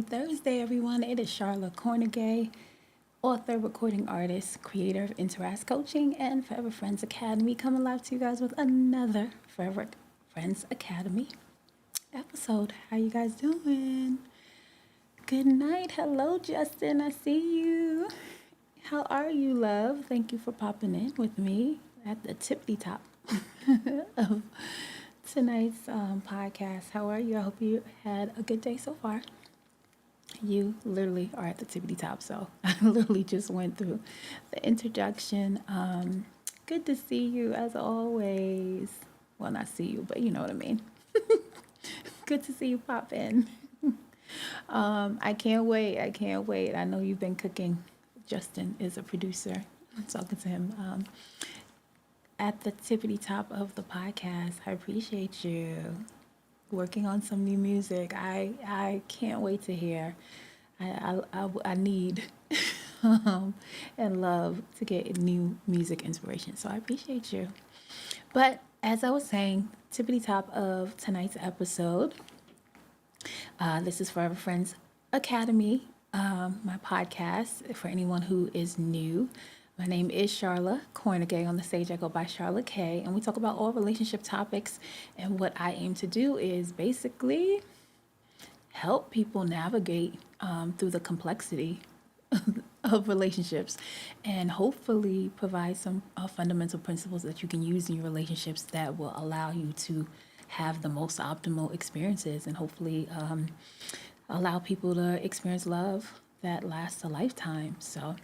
Thursday, everyone. It is Sharla Kornegay, author, recording artist, creator of Interact Coaching and Forever Friends Academy, coming live to you guys with another Forever Friends Academy episode. How you guys doing? Good night. Hello, Justin. I see you. How are you, love? Thank you for popping in with me at the tippy top of tonight's podcast. How are you? I hope you had a good day so far. You literally are at the tippity top, so I literally just went through the introduction. Good to see you as always. Well, not see you, but you know what I mean. Good to see you pop in. I can't wait. I can't wait. I know you've been cooking. Justin is a producer. I'm talking to him at the tippity top of the podcast. I appreciate you working on some new music. I can't wait to hear. I need and love to get new music inspiration. So I appreciate you. But as I was saying, tippity top of tonight's episode, this is Forever Friends Academy, my podcast. For anyone who is new, my name is Sharla Kornegay. On the stage, I go by Sharla K, and we talk about all relationship topics. And what I aim to do is basically help people navigate through the complexity of relationships, and hopefully provide some fundamental principles that you can use in your relationships that will allow you to have the most optimal experiences, and hopefully allow people to experience love that lasts a lifetime. So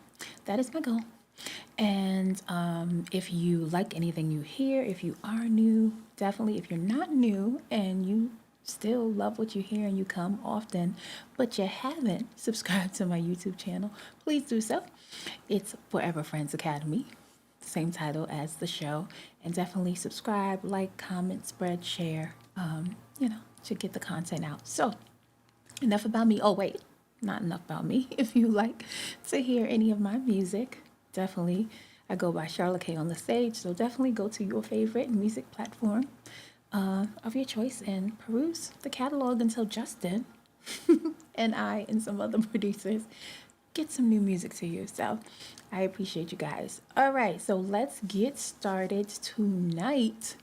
that is my goal. And if you like anything you hear, if you are new, definitely. If you're not new and you still love what you hear and you come often, but you haven't subscribed to my YouTube channel, please do so. It's Forever Friends Academy, same title as the show. And definitely subscribe, like, comment, spread, share, to get the content out. So enough about me. Oh, wait, not enough about me. If you like to hear any of my music, definitely, I go by Sharla K on the stage. So definitely go to your favorite music platform of your choice and peruse the catalog until Justin and I and some other producers get some new music to you. So I appreciate you guys. All right, so let's get started tonight.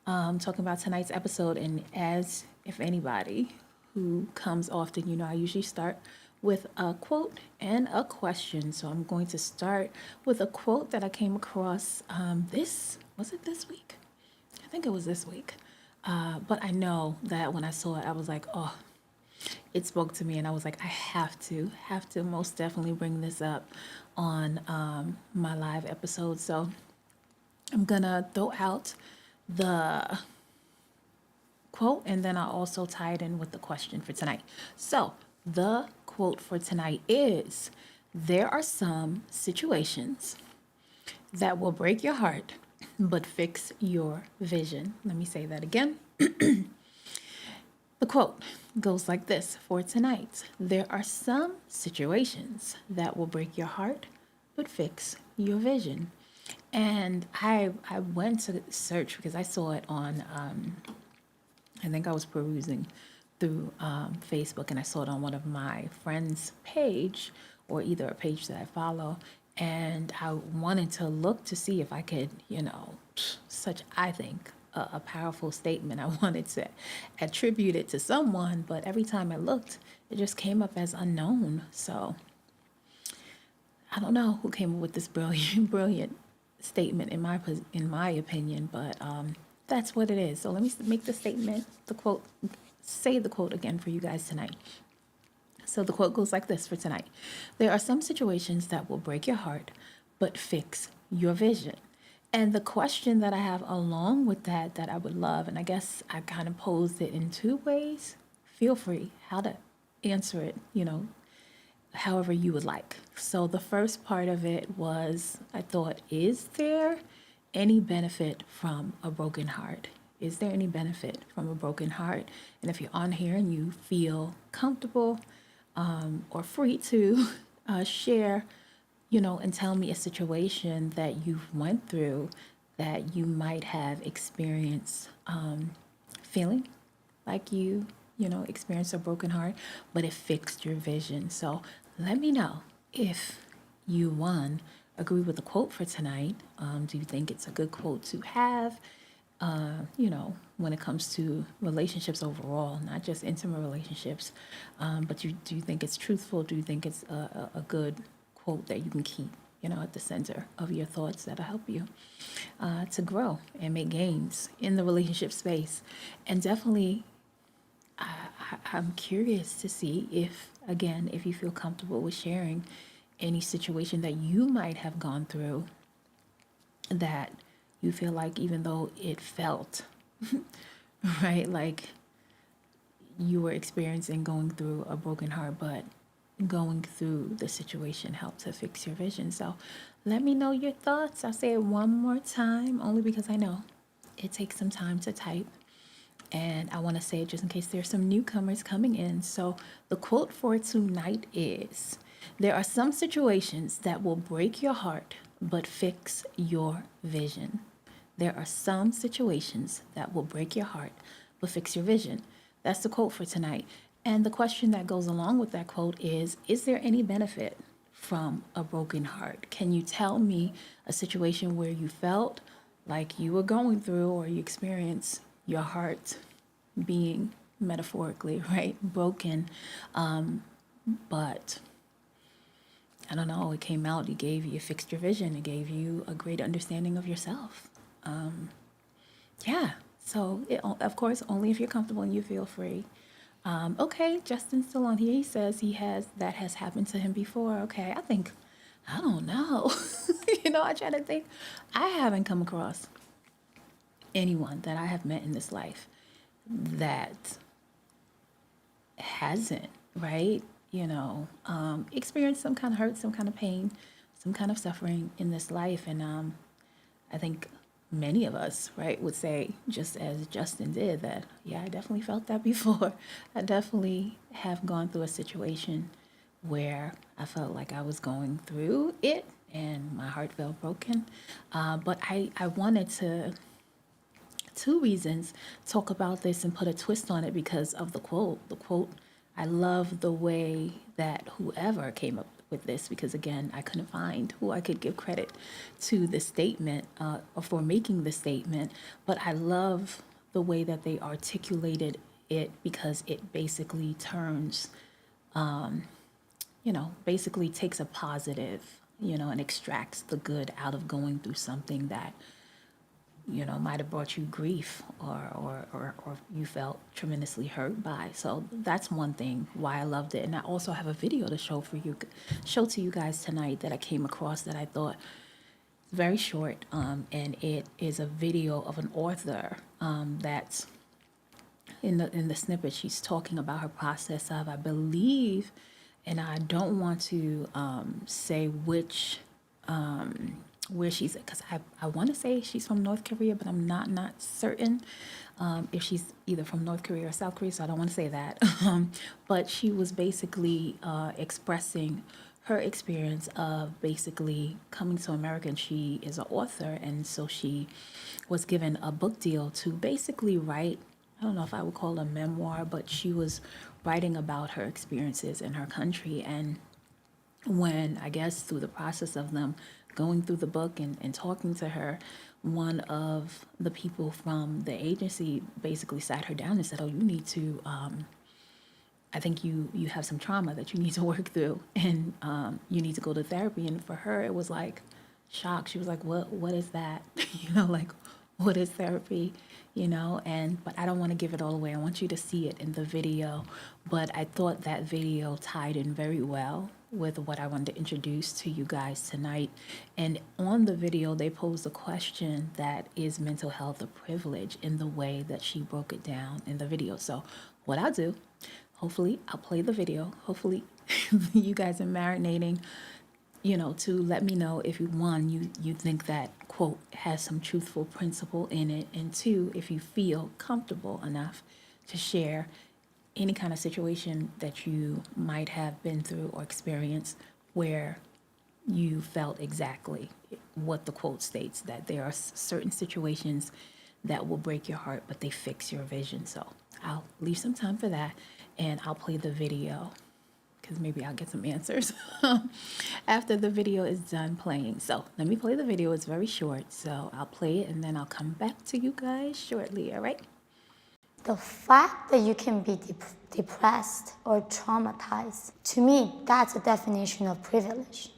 Talking about tonight's episode, and as if anybody who comes often, I usually start with a quote and a question. So I'm going to start with a quote that I came across this week? I think it was this week. But I know that when I saw it, I was like, oh, it spoke to me, and I was like, I have to most definitely bring this up on my live episode. So I'm gonna throw out the quote, and then I'll also tie it in with the question for tonight. So the quote for tonight is, there are some situations that will break your heart but fix your vision. Let me say that again. The quote goes like this for tonight. There are some situations that will break your heart but fix your vision. And I went to search because I saw it on, I think I was perusing through Facebook, and I saw it on one of my friends' page, or either a page that I follow. And I wanted to look to see if I could, such, I think, a powerful statement. I wanted to attribute it to someone, but every time I looked, it just came up as unknown. So I don't know who came up with this brilliant statement in my opinion, but that's what it is. So let me make the statement, say the quote again for you guys tonight. So the quote goes like this for tonight. There are some situations that will break your heart, but fix your vision. And the question that I have along with that I would love, and I guess I kind of posed it in two ways. Feel free how to answer it, however you would like. So the first part of it was, I thought, is there any benefit from a broken heart? Is there any benefit from a broken heart? And if you're on here and you feel comfortable or free to share, and tell me a situation that you've went through that you might have experienced feeling like you experienced a broken heart, but it fixed your vision. So let me know if you, one, agree with the quote for tonight. Do you think it's a good quote to have? When it comes to relationships overall, not just intimate relationships, but do you think it's truthful? Do you think it's a good quote that you can keep, at the center of your thoughts that'll help you to grow and make gains in the relationship space? And definitely, I'm curious to see if you feel comfortable with sharing any situation that you might have gone through that you feel like, even though it felt right, like you were experiencing going through a broken heart, but going through the situation helped to fix your vision. So let me know your thoughts. I'll say it one more time, only because I know it takes some time to type. And I want to say it just in case there's some newcomers coming in. So the quote for tonight is, there are some situations that will break your heart, but fix your vision. There are some situations that will break your heart, but fix your vision. That's the quote for tonight. And the question that goes along with that quote is there any benefit from a broken heart? Can you tell me a situation where you felt like you were going through, or you experienced your heart being metaphorically, right, broken, but I don't know, it came out, it fixed your vision, it gave you a great understanding of yourself. Yeah, so of course, only if you're comfortable and you feel free. Okay, Justin's still on here. He says that has happened to him before. Okay, I don't know. I try to think. I haven't come across anyone that I have met in this life that hasn't, right? Experienced some kind of hurt, some kind of pain, some kind of suffering in this life. And I think many of us, right, would say, just as Justin did, that, yeah, I definitely felt that before. I definitely have gone through a situation where I felt like I was going through it and my heart felt broken. But I wanted to, two reasons, talk about this and put a twist on it because of the quote. The quote, I love the way that whoever came up with this, because again, I couldn't find who I could give credit to the statement or for making the statement, but I love the way that they articulated it, because it basically turns, basically takes a positive, and extracts the good out of going through something that might have brought you grief, or you felt tremendously hurt by. So that's one thing why I loved it. And I also have a video to show to you guys tonight that I came across that I thought very short. And it is a video of an author that's in the snippet. She's talking about her process of, I believe, and I don't want to say which where she's, because I want to say she's from North Korea, but I'm not certain if she's either from North Korea or South Korea, so I don't want to say that. But she was basically expressing her experience of basically coming to America, and she is an author, and so she was given a book deal to basically write, I don't know if I would call it a memoir, but she was writing about her experiences in her country. And when, I guess, through the process of them going through the book and talking to her, one of the people from the agency basically sat her down and said, oh, you need to, I think you have some trauma that you need to work through, and you need to go to therapy. And for her, it was like shock. She was like, what is that? Like, what is therapy? But I don't want to give it all away. I want you to see it in the video. But I thought that video tied in very well with what I wanted to introduce to you guys tonight. And on the video, they posed a question that, is mental health a privilege, in the way that she broke it down in the video. So what I'll do, hopefully I'll play the video. Hopefully you guys are marinating, to let me know if you think that quote has some truthful principle in it, and two, if you feel comfortable enough to share any kind of situation that you might have been through or experienced where you felt exactly what the quote states, that there are certain situations that will break your heart, but they fix your vision. So I'll leave some time for that, and I'll play the video because maybe I'll get some answers after the video is done playing. So let me play the video. It's very short, so I'll play it and then I'll come back to you guys shortly, all right? The fact that you can be depressed or traumatized, to me, that's a definition of privilege.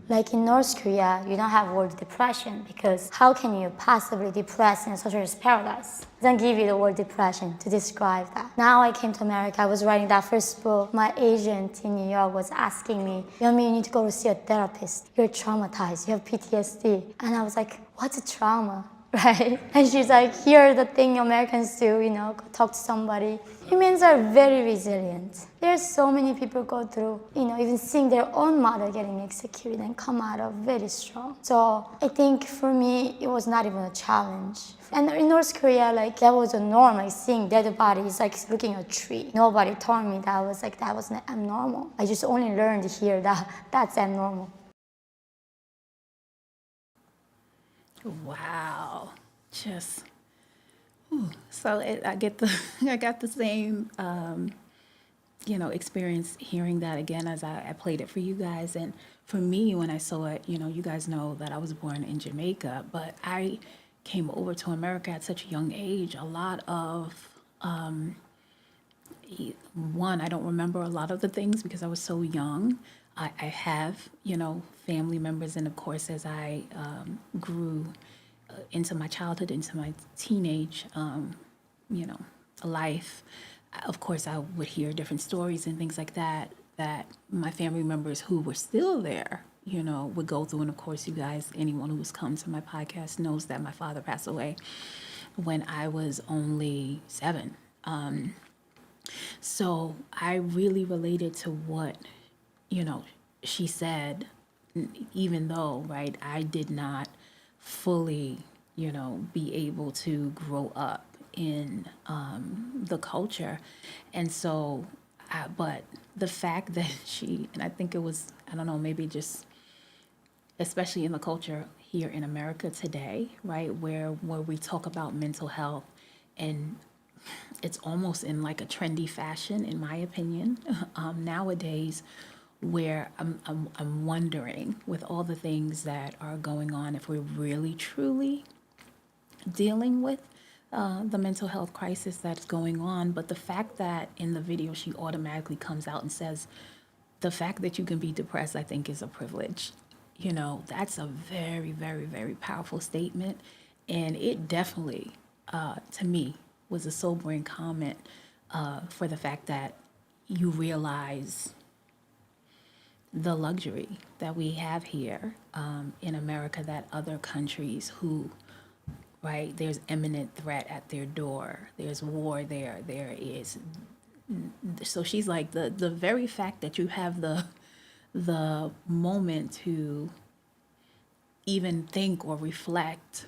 Like in North Korea, you don't have word depression because how can you possibly depressed in such a paradise? It doesn't give you the word depression to describe that. Now I came to America, I was writing that first book. My agent in New York was asking me, Yomi, you need to go to see a therapist. You're traumatized, you have PTSD. And I was like, what's a trauma? Right? And she's like, here are the thing Americans do, go talk to somebody. Humans are very resilient. There's so many people go through, even seeing their own mother getting executed and come out of very strong. So I think for me, it was not even a challenge. And in North Korea, that was a norm, seeing dead bodies, looking at a tree. Nobody told me that was abnormal. I just only learned here that that's abnormal. Wow, just so I get the I got the same experience hearing that again as I played it for you guys. And for me, when I saw it, you guys know that I was born in Jamaica, but I came over to America at such a young age. A lot of one, I don't remember a lot of the things because I was so young. I have, family members, and of course, as I grew into my childhood, into my teenage, life, of course, I would hear different stories and things like that my family members who were still there, would go through. And of course, you guys, anyone who's come to my podcast knows that my father passed away when I was only 7. So I really related to what, she said, even though, right, I did not fully, be able to grow up in the culture. And so, but the fact that and I think it was, I don't know, maybe just, especially in the culture here in America today, right, where we talk about mental health, and it's almost in a trendy fashion, in my opinion, nowadays, where I'm wondering, with all the things that are going on, if we're really truly dealing with the mental health crisis that's going on. But the fact that in the video she automatically comes out and says, the fact that you can be depressed, I think, is a privilege. That's a very, very, very powerful statement. And it definitely, to me, was a sobering comment for the fact that you realize the luxury that we have here in America that other countries who, right, there's imminent threat at their door, there's war there, there is. So she's like, the very fact that you have the moment to even think or reflect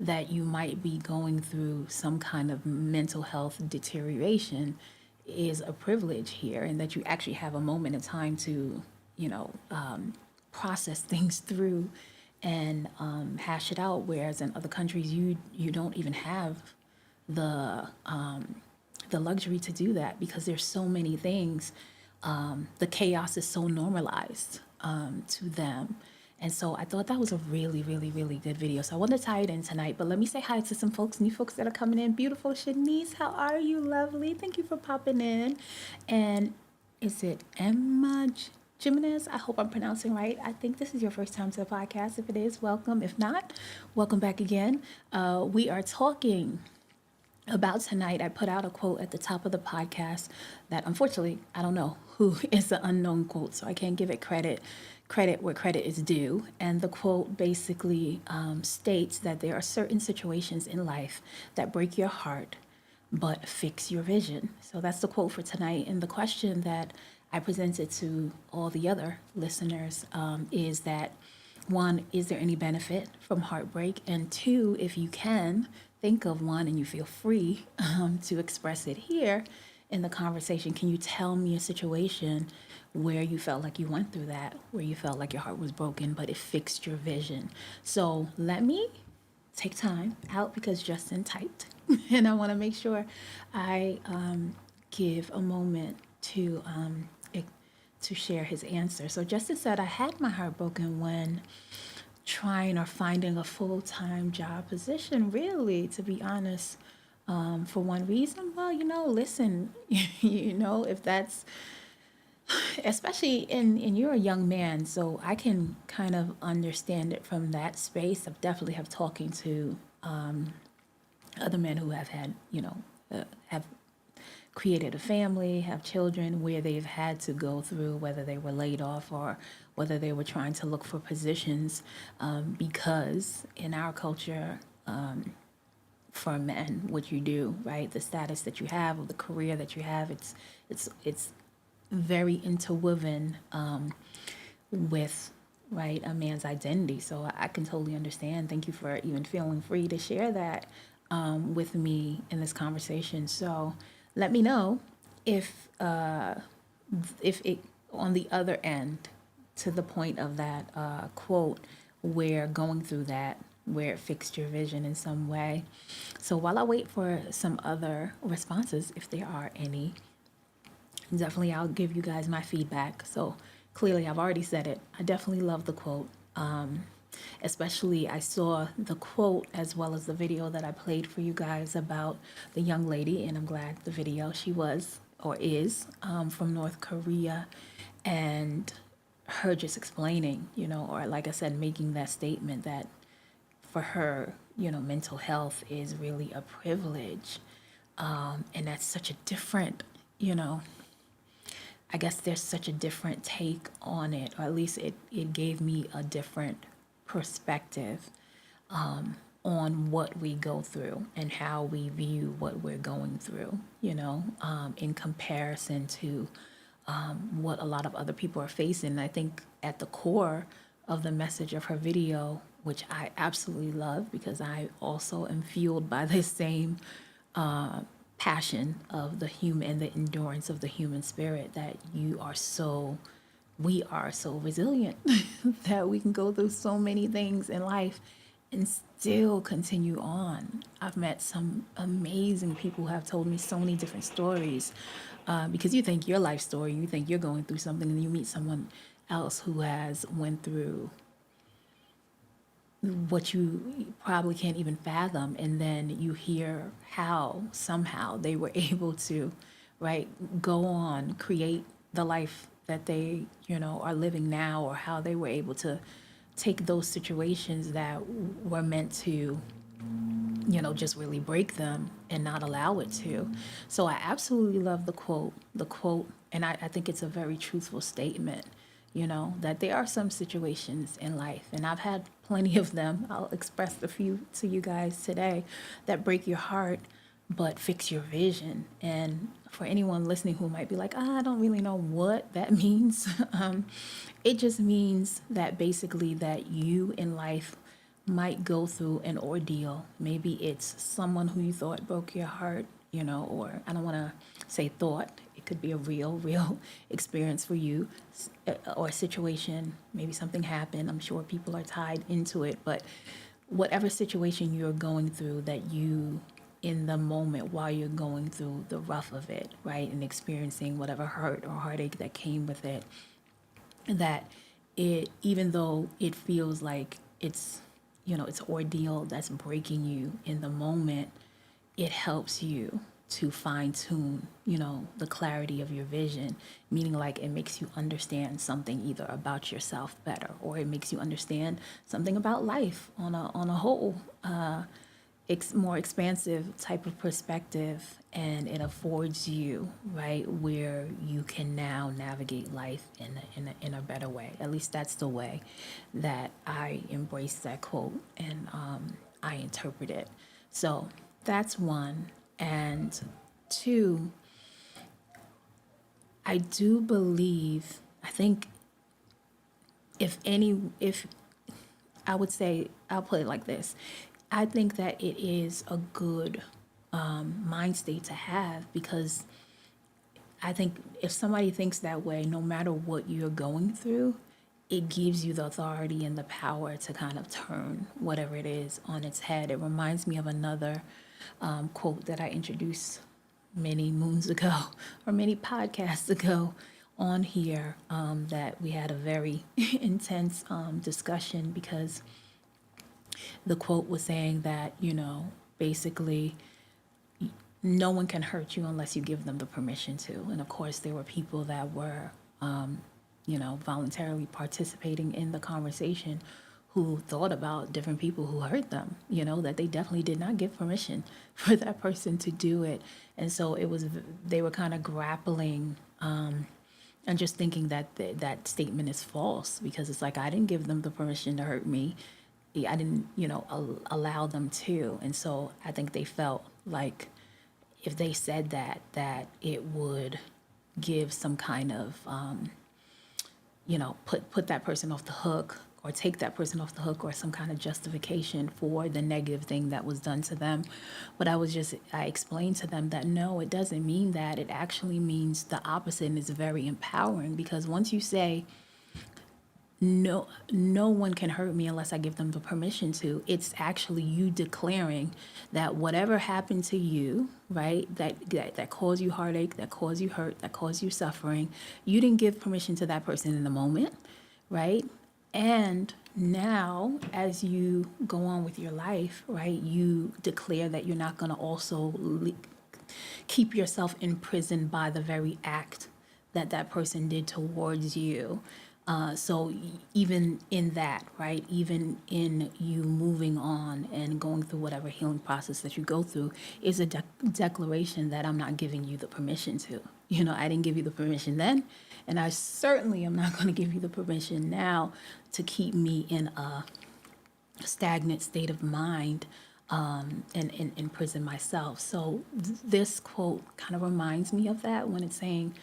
that you might be going through some kind of mental health deterioration is a privilege here, and that you actually have a moment in time to, process things through and hash it out. Whereas in other countries, you don't even have the luxury to do that because there's so many things. The chaos is so normalized to them. And so I thought that was a really, really, really good video. So I wanted to tie it in tonight, but let me say hi to some folks, new folks that are coming in. Beautiful Shanice, how are you? Lovely. Thank you for popping in. And is it Emma Jimenez? I hope I'm pronouncing right. I think this is your first time to the podcast. If it is, welcome. If not, welcome back again. We are talking about tonight. I put out a quote at the top of the podcast that unfortunately, I don't know who is the unknown quote, so I can't give it credit where credit is due. And the quote basically states that there are certain situations in life that break your heart but fix your vision. So that's the quote for tonight. And the question that I presented to all the other listeners is that, one, is there any benefit from heartbreak? And two, if you can think of one and you feel free to express it here in the conversation, can you tell me a situation where you felt like you went through that, where you felt like your heart was broken, but it fixed your vision? So let me take time out because Justin typed and I want to make sure I give a moment to share his answer. So Justice said, I had my heart broken when trying or finding a full-time job position, really, to be honest. For one reason, well, listen, if that's, especially and you're a young man, so I can kind of understand it from that space. I definitely have talking to other men who have had, have created a family, have children, where they've had to go through, whether they were laid off or whether they were trying to look for positions, because in our culture, for men, what you do, right, the status that you have or the career that you have, it's very interwoven with, right, a man's identity. So I can totally understand. Thank you for even feeling free to share that with me in this conversation. So let me know if it, on the other end, to the point of that quote, where going through that, where it fixed your vision in some way. So while I wait for some other responses, if there are any, definitely I'll give you guys my feedback. So clearly I've already said it. I definitely love the quote. Especially I saw the quote as well as the video that I played for you guys about the young lady, and I'm glad the video, she was or is from North Korea, and her just explaining, or like I said, making that statement that for her, mental health is really a privilege. And that's such a different, I guess there's such a different take on it, or at least it gave me a different perspective on what we go through and how we view what we're going through, in comparison to what a lot of other people are facing. And I think at the core of the message of her video, which I absolutely love because I also am fueled by this same passion of the human and the endurance of the human spirit, that we are so resilient that we can go through so many things in life and still continue on. I've met some amazing people who have told me so many different stories, because you think your life story, you think you're going through something, and you meet someone else who has went through what you probably can't even fathom, and then you hear how somehow they were able to, right, go on, create the life that they, are living now, or how they were able to take those situations that were meant to, just really break them and not allow it to. So I absolutely love the quote, and I think it's a very truthful statement, that there are some situations in life, and I've had plenty of them. I'll express a few to you guys today that break your heart, but fix your vision. And for anyone listening who might be like, I don't really know what that means, it just means that basically that you in life might go through an ordeal. Maybe it's someone who you thought broke your heart, or I don't want to say thought. It could be a real experience for you, or a situation. Maybe something happened. I'm sure people are tied into it, but whatever situation you're going through, that you, in the moment while you're going through the rough of it, right, and experiencing whatever hurt or heartache that came with it, that it, even though it feels like it's, it's an ordeal that's breaking you in the moment, it helps you to fine tune, the clarity of your vision, meaning like it makes you understand something either about yourself better, or it makes you understand something about life on a whole, more expansive type of perspective, and it affords you, right, where you can now navigate life in a better way. At least that's the way that I embrace that quote, and I interpret it. So that's one. And two, I do believe, I think if I would say, I'll put it like this. I think that it is a good mind state to have, because I think if somebody thinks that way, no matter what you're going through, it gives you the authority and the power to kind of turn whatever it is on its head. It reminds me of another quote that I introduced many moons ago or many podcasts ago on here, that we had a very intense discussion, because the quote was saying that, basically, no one can hurt you unless you give them the permission to. And of course, there were people that were, voluntarily participating in the conversation who thought about different people who hurt them, that they definitely did not give permission for that person to do it. And so they were kind of grappling, and just thinking that that statement is false, because it's like, I didn't give them the permission to hurt me. I didn't, allow them to. And so I think they felt like if they said that it would give some kind of, put that person off the hook, or take that person off the hook, or some kind of justification for the negative thing that was done to them. But I explained to them that no, it doesn't mean that. It actually means the opposite, and it's very empowering, because once you say, no one can hurt me unless I give them the permission to, it's actually you declaring that whatever happened to you, right, that caused you heartache, that caused you hurt, that caused you suffering, you didn't give permission to that person in the moment, right? And now, as you go on with your life, right, you declare that you're not going to also keep yourself imprisoned by the very act that person did towards you. So even in that, right, even in you moving on and going through whatever healing process that you go through, is a declaration that I'm not giving you the permission to. I didn't give you the permission then, and I certainly am not going to give you the permission now to keep me in a stagnant state of mind, and imprison myself. So this quote kind of reminds me of that, when it's saying,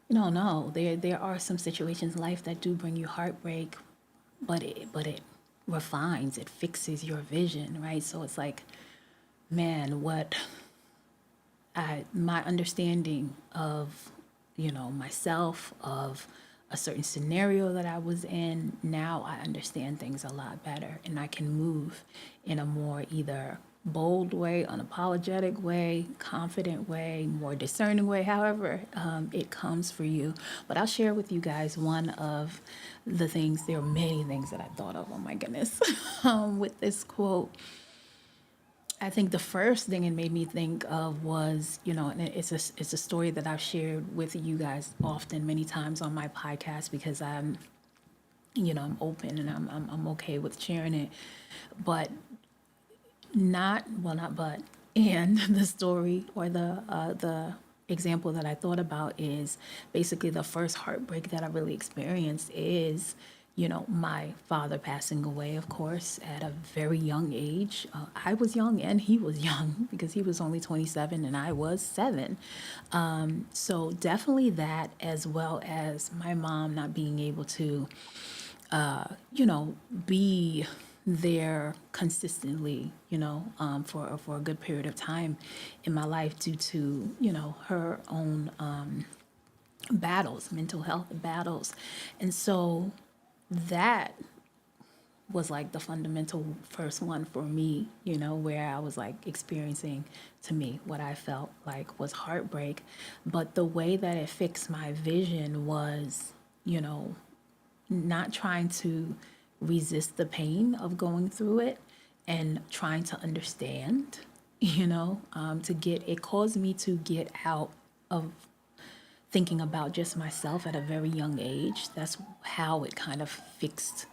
no, there are some situations in life that do bring you heartbreak, but it refines, it fixes your vision, right? So it's like, man, my understanding of, myself, of a certain scenario that I was in, now I understand things a lot better, and I can move in a more either bold way, unapologetic way, confident way, more discerning way, however it comes for you. But I'll share with you guys one of the things. There are many things that I thought of, oh my goodness, with this quote. I think the first thing it made me think of was, and it's a story that I've shared with you guys often, many times on my podcast, because I'm open, and I'm okay with sharing it. But and the story, or the example that I thought about, is basically the first heartbreak that I really experienced is, my father passing away, of course, at a very young age. I was young and he was young, because he was only 27 and I was 7. So definitely that, as well as my mom not being able to, be there consistently, for a good period of time in my life, due to, her own battles, mental health battles. And so that was like the fundamental first one for me, where I was like experiencing, to me, what I felt like was heartbreak. But the way that it fixed my vision was, not trying to resist the pain of going through it, and trying to understand, it caused me to get out of thinking about just myself at a very young age. That's how it kind of fixing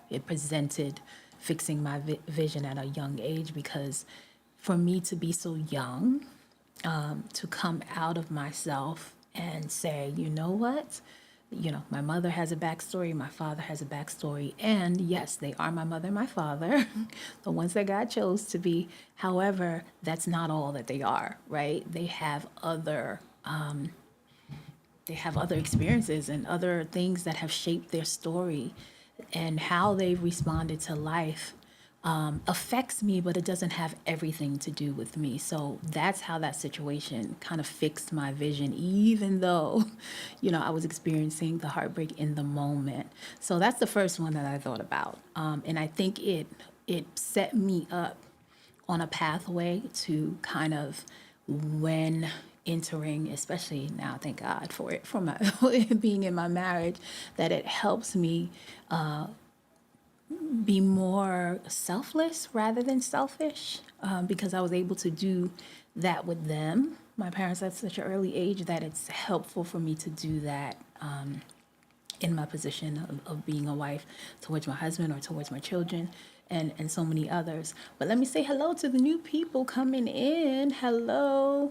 my vision at a young age, because for me to be so young, to come out of myself and say, you know what? My mother has a backstory, my father has a backstory, and yes, they are my mother and my father, the ones that God chose to be. However, that's not all that they are, right? They have other experiences and other things that have shaped their story, and how they've responded to life affects me, but it doesn't have everything to do with me. So that's how that situation kind of fixed my vision, even though, I was experiencing the heartbreak in the moment. So that's the first one that I thought about. And I think it set me up on a pathway to kind of, when entering, especially now, thank God for it, for my being in my marriage, that it helps me be more selfless rather than selfish, because I was able to do that with them, my parents, at such an early age, that it's helpful for me to do that in my position of being a wife towards my husband or towards my children, and so many others. But let me say hello to the new people coming in. Hello.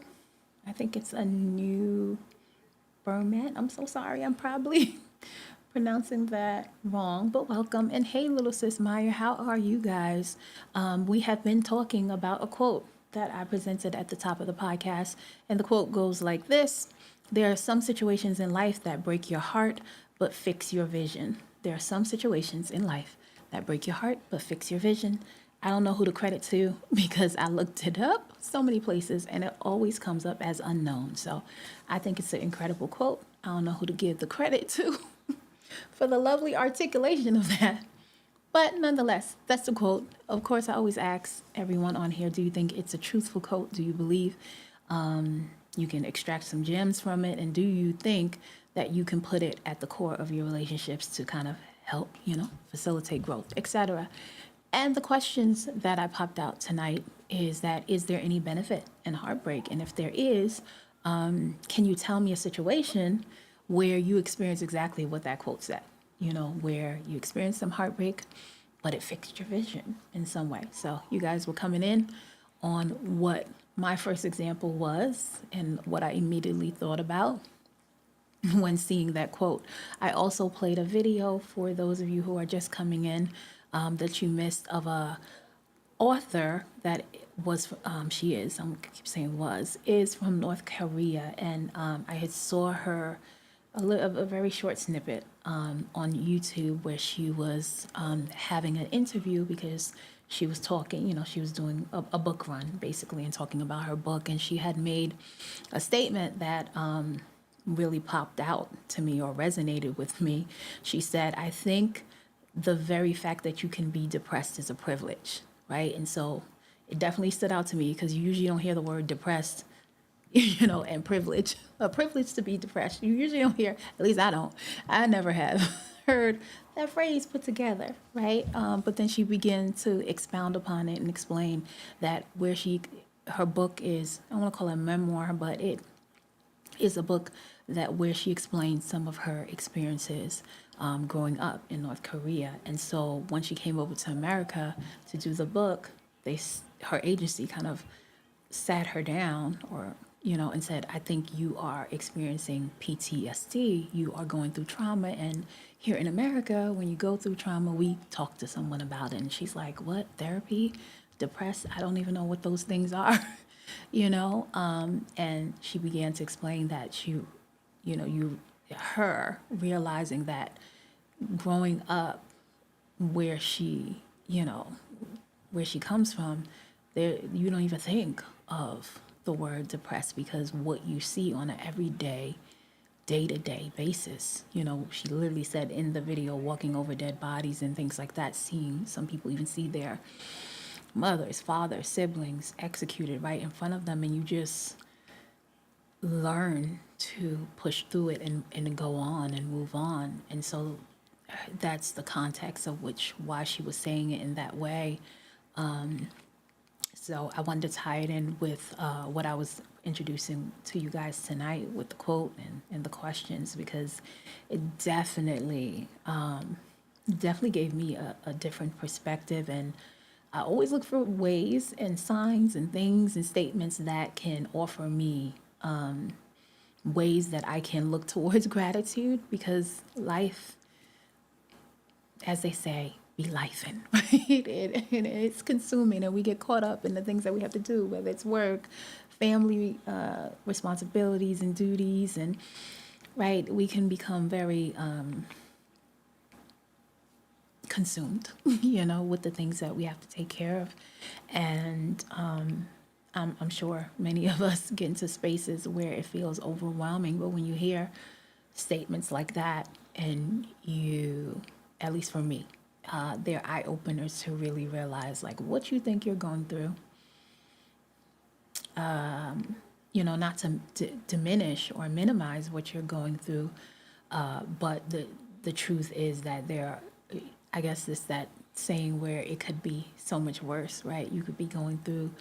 I think it's a new Burmat. I'm so sorry. I'm probably pronouncing that wrong, but welcome. And hey, little sis Maya, how are you guys? We have been talking about a quote that I presented at the top of the podcast. And the quote goes like this: there are some situations in life that break your heart, but fix your vision. There are some situations in life that break your heart, but fix your vision. I don't know who to credit to because I looked it up so many places and it always comes up as unknown. So I think it's an incredible quote. I don't know who to give the credit to for the lovely articulation of that. But nonetheless, that's the quote. Of course, I always ask everyone on here, do you think it's a truthful quote? Do you believe you can extract some gems from it? And do you think that you can put it at the core of your relationships to kind of help, facilitate growth, etc.? And the questions that I popped out tonight is that, is there any benefit in heartbreak? And if there is, can you tell me a situation where you experienced exactly what that quote said? Where you experienced some heartbreak, but it fixed your vision in some way. So you guys were coming in on what my first example was and what I immediately thought about when seeing that quote. I also played a video for those of you who are just coming in that you missed, of a author that was, she is, I'm keep saying was, is from North Korea. And I had saw her a very short snippet on YouTube where she was having an interview because she was talking, she was doing a book run basically and talking about her book. And she had made a statement that really popped out to me or resonated with me. She said, I think the very fact that you can be depressed is a privilege, right? And so it definitely stood out to me because you usually don't hear the word depressed, and privilege. A privilege to be depressed. You usually don't hear, at least I don't. I never have heard that phrase put together, right? But then she began to expound upon it and explain that her book is, I don't want to call it a memoir, but it is a book where she explains some of her experiences growing up in North Korea. And so when she came over to America to do the book, her agency kind of sat her down, and said, I think you are experiencing PTSD. You are going through trauma. And here in America, when you go through trauma, we talk to someone about it. And she's like, what? Therapy? Depressed? I don't even know what those things are. And she began to explain that her realizing that growing up where she comes from, there, you don't even think of the word depressed because what you see on an everyday, day-to-day basis. She literally said in the video, walking over dead bodies and things like that, seeing some people even see their mothers, fathers, siblings executed right in front of them, and you just learn to push through it and go on and move on. And so that's the context of why she was saying it in that way. So I wanted to tie it in with what I was introducing to you guys tonight with the quote and the questions, because it definitely gave me a different perspective. And I always look for ways and signs and things and statements that can offer me ways that I can look towards gratitude, because life, as they say, be lifing, right? And it's consuming, and we get caught up in the things that we have to do, whether it's work, family responsibilities and duties, and right, we can become very consumed, with the things that we have to take care of. And I'm sure many of us get into spaces where it feels overwhelming. But when you hear statements like that, and you, at least for me, they're eye openers to really realize like what you think you're going through. Not to diminish or minimize what you're going through, but the truth is that I guess it's that saying where it could be so much worse, right? You could be going through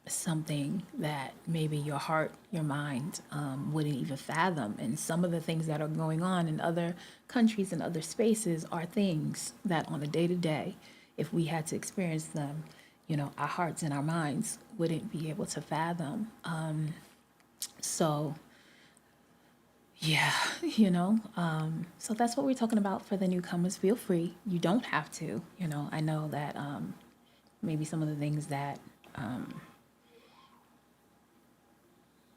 something that maybe your heart, your mind wouldn't even fathom. And some of the things that are going on in other countries and other spaces are things that on a day to day, if we had to experience them, our hearts and our minds wouldn't be able to fathom. So, yeah, so that's what we're talking about for the newcomers. Feel free. You don't have to, I know that maybe some of the things that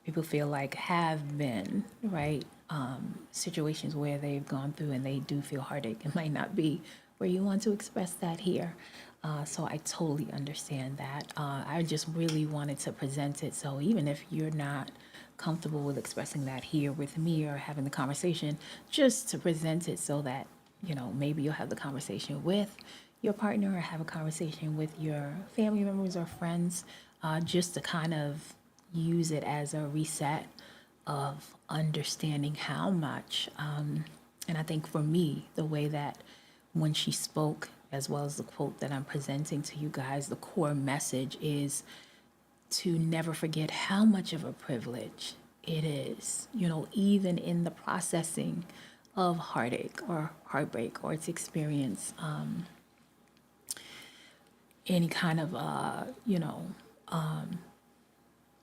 people feel like have been, right, situations where they've gone through and they do feel heartache. It might not be where you want to express that here. So I totally understand that. I just really wanted to present it. So even if you're not comfortable with expressing that here with me or having the conversation, just to present it so that, maybe you'll have the conversation with your partner or have a conversation with your family members or friends, just to kind of use it as a reset of understanding how much. And I think for me, the way that when she spoke, as well as the quote that I'm presenting to you guys, the core message is to never forget how much of a privilege it is, even in the processing of heartache or heartbreak, or to experience any kind of,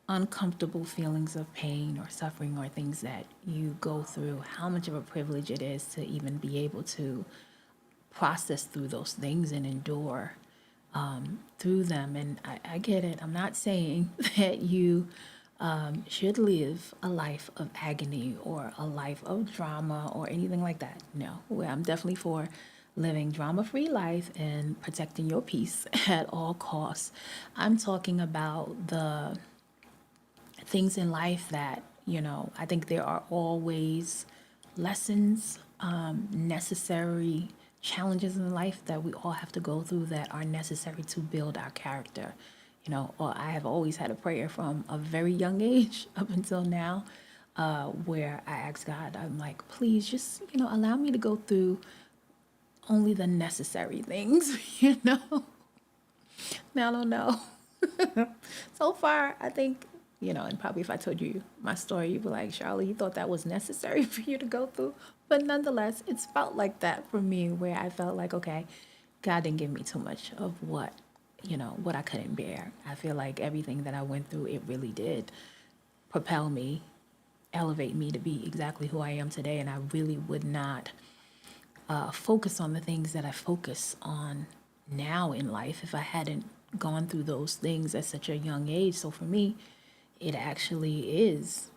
uncomfortable feelings of pain or suffering or things that you go through, how much of a privilege it is to even be able to process through those things and endure through them. And I get it. I'm not saying that you should live a life of agony or a life of drama or anything like that. No, well, I'm definitely for living drama-free life and protecting your peace at all costs. I'm talking about the things in life that, I think there are always lessons, necessary challenges in life that we all have to go through that are necessary to build our character. Or I have always had a prayer from a very young age up until now, where I ask God, I'm like, please just, allow me to go through only the necessary things, Now, I don't know. So far, I think, and probably if I told you my story, you'd be like, Charlie, you thought that was necessary for you to go through. But nonetheless, it's felt like that for me, where I felt like, okay, God didn't give me too much of what I couldn't bear. I feel like everything that I went through, it really did propel me, elevate me to be exactly who I am today. And I really would not focus on the things that I focus on now in life if I hadn't gone through those things at such a young age. So for me, it actually is,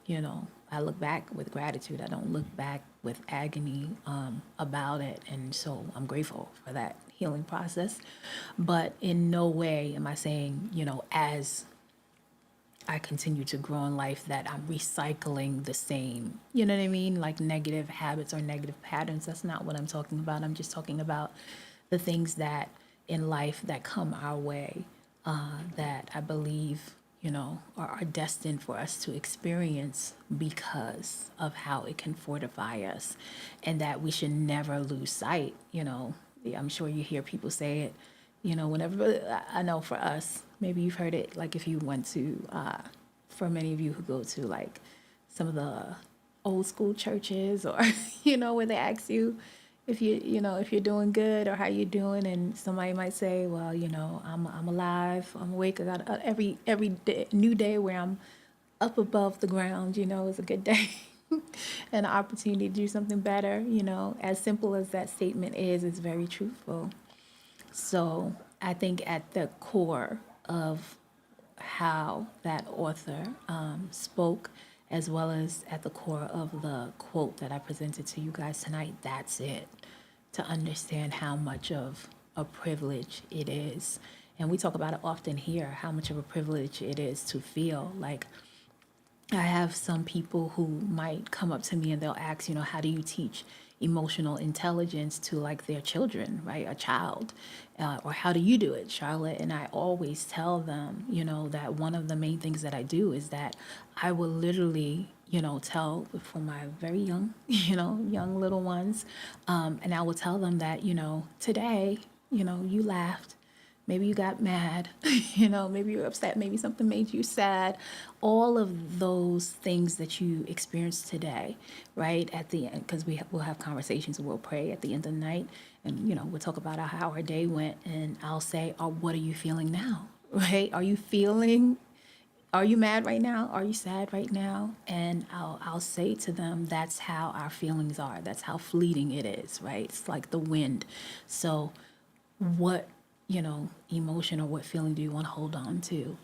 I look back with gratitude. I don't look back with agony about it. And so I'm grateful for that healing process. But in no way am I saying, as I continue to grow in life, that I'm recycling the same, you know what I mean? Like negative habits or negative patterns. That's not what I'm talking about. I'm just talking about the things that in life that come our way, that I believe, are destined for us to experience because of how it can fortify us, and that we should never lose sight. I'm sure you hear people say it, whenever. I know for us, maybe you've heard it, like if you went to, for many of you who go to like some of the old school churches, or, where they ask you if if you're doing good or how you doing, and somebody might say, well, I'm alive, I'm awake, I got every day, new day where I'm up above the ground, is a good day. And an opportunity to do something better, as simple as that statement is, it's very truthful. So I think at the core of how that author spoke, as well as at the core of the quote that I presented to you guys tonight, that's it. to understand how much of a privilege it is. And we talk about it often here, how much of a privilege it is to feel like. I have some people who might come up to me and they'll ask, how do you teach emotional intelligence to like their children, right? A child, or how do you do it, Charlotte? And I always tell them, that one of the main things that I do is that I will literally, tell for my very young, young little ones, and I will tell them that, today, you laughed. Maybe you got mad, maybe you were upset, maybe something made you sad. All of those things that you experienced today, right? At the end, because we'll have conversations and we'll pray at the end of the night. And, we'll talk about how our day went. And I'll say, oh, what are you feeling now, right? Are you mad right now? Are you sad right now? And I'll say to them, that's how our feelings are. That's how fleeting it is, right? It's like the wind. So what emotion or what feeling do you want to hold on to,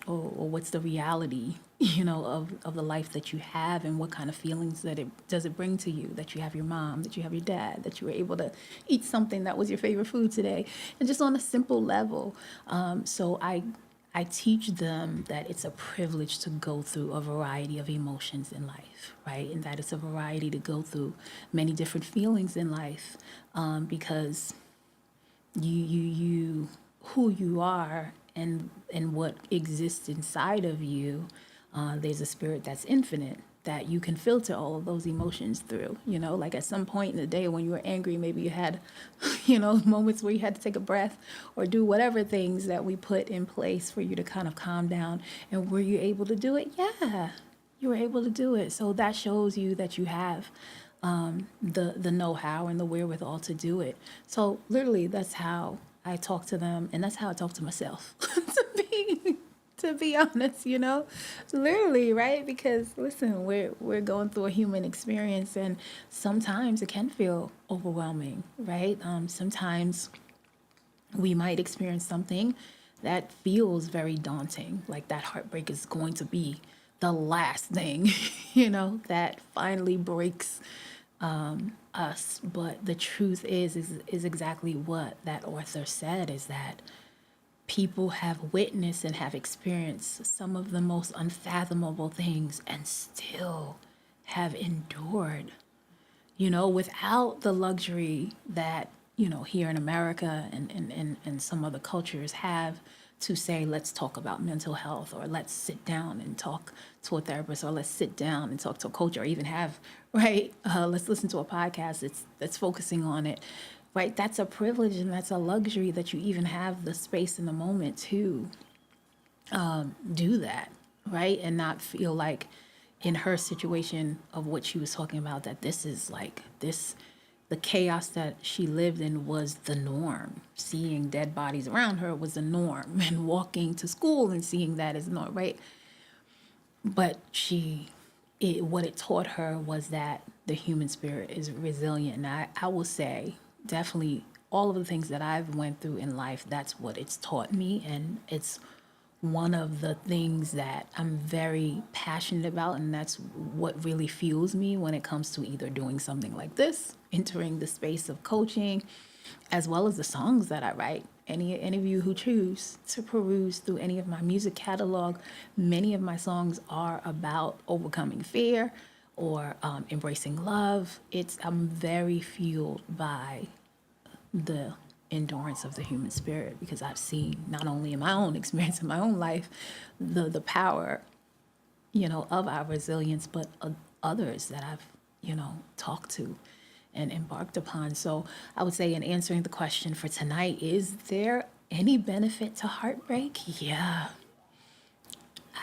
or what's the reality, of the life that you have, and what kind of feelings does it bring to you, that you have your mom, that you have your dad, that you were able to eat something that was your favorite food today, and just on a simple level. So I teach them that it's a privilege to go through a variety of emotions in life, right? And that it's a variety to go through many different feelings in life, because you who you are and what exists inside of you, there's a spirit that's infinite that you can filter all of those emotions through. Like at some point in the day when you were angry, maybe you had moments where you had to take a breath or do whatever things that we put in place for you to kind of calm down. And were you able to do it? Yeah, you were able to do it. So that shows you that you have the know-how and the wherewithal to do it. So literally, that's how I talk to them, and that's how I talk to myself. to be honest, literally, right? Because listen, we're going through a human experience, and sometimes it can feel overwhelming, right? Sometimes we might experience something that feels very daunting, like that heartbreak is going to be the last thing, that finally breaks us. But the truth is exactly what that author said, is that people have witnessed and have experienced some of the most unfathomable things and still have endured, without the luxury that, here in America and some other cultures have, to say, let's talk about mental health, or let's sit down and talk to a therapist, or let's sit down and talk to a coach, or even have, right, let's listen to a podcast that's focusing on it, right? That's a privilege and that's a luxury that you even have the space in the moment to do that, right? And not feel like in her situation of what she was talking about, that this is like this, the chaos that she lived in was the norm. Seeing dead bodies around her was the norm, and walking to school and seeing that is norm, right? But what it taught her was that the human spirit is resilient. And I will say, definitely, all of the things that I've went through in life, that's what it's taught me, and it's one of the things that I'm very passionate about, and that's what really fuels me when it comes to either doing something like this, entering the space of coaching, as well as the songs that I write. Any of you who choose to peruse through any of my music catalog, many of my songs are about overcoming fear or embracing love. I'm very fueled by the endurance of the human spirit, because I've seen, not only in my own experience in my own life, the power, of our resilience, but others that I've, talked to and embarked upon. So I would say, in answering the question for tonight, is there any benefit to heartbreak? Yeah.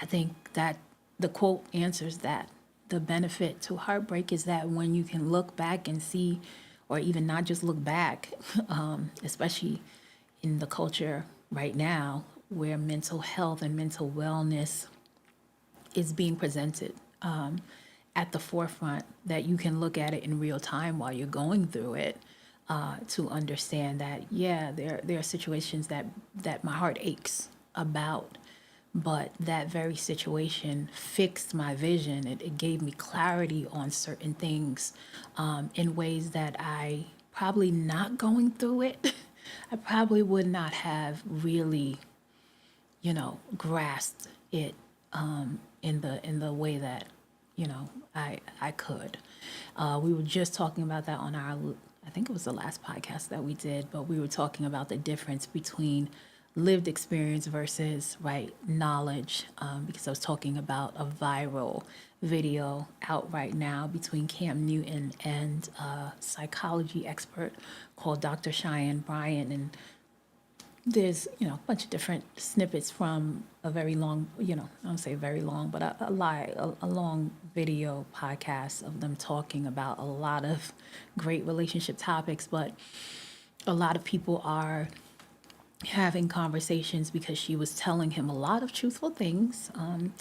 I think that the quote answers that. The benefit to heartbreak is that when you can look back and see, or even not just look back, especially in the culture right now where mental health and mental wellness is being presented at the forefront, that you can look at it in real time while you're going through it, to understand that, yeah, there are situations that my heart aches about, but that very situation fixed my vision. It gave me clarity on certain things in ways that I probably not going through it. I probably would not have really, grasped it in the way that I could. We were just talking about that on our, I think it was the last podcast that we did, but we were talking about the difference between lived experience versus knowledge, because I was talking about a viral video out right now between Cam Newton and a psychology expert called Dr. Cheyenne Bryant, and there's a bunch of different snippets from a very long, I don't say very long, but a long video podcast of them talking about a lot of great relationship topics. But a lot of people are having conversations because she was telling him a lot of truthful things, and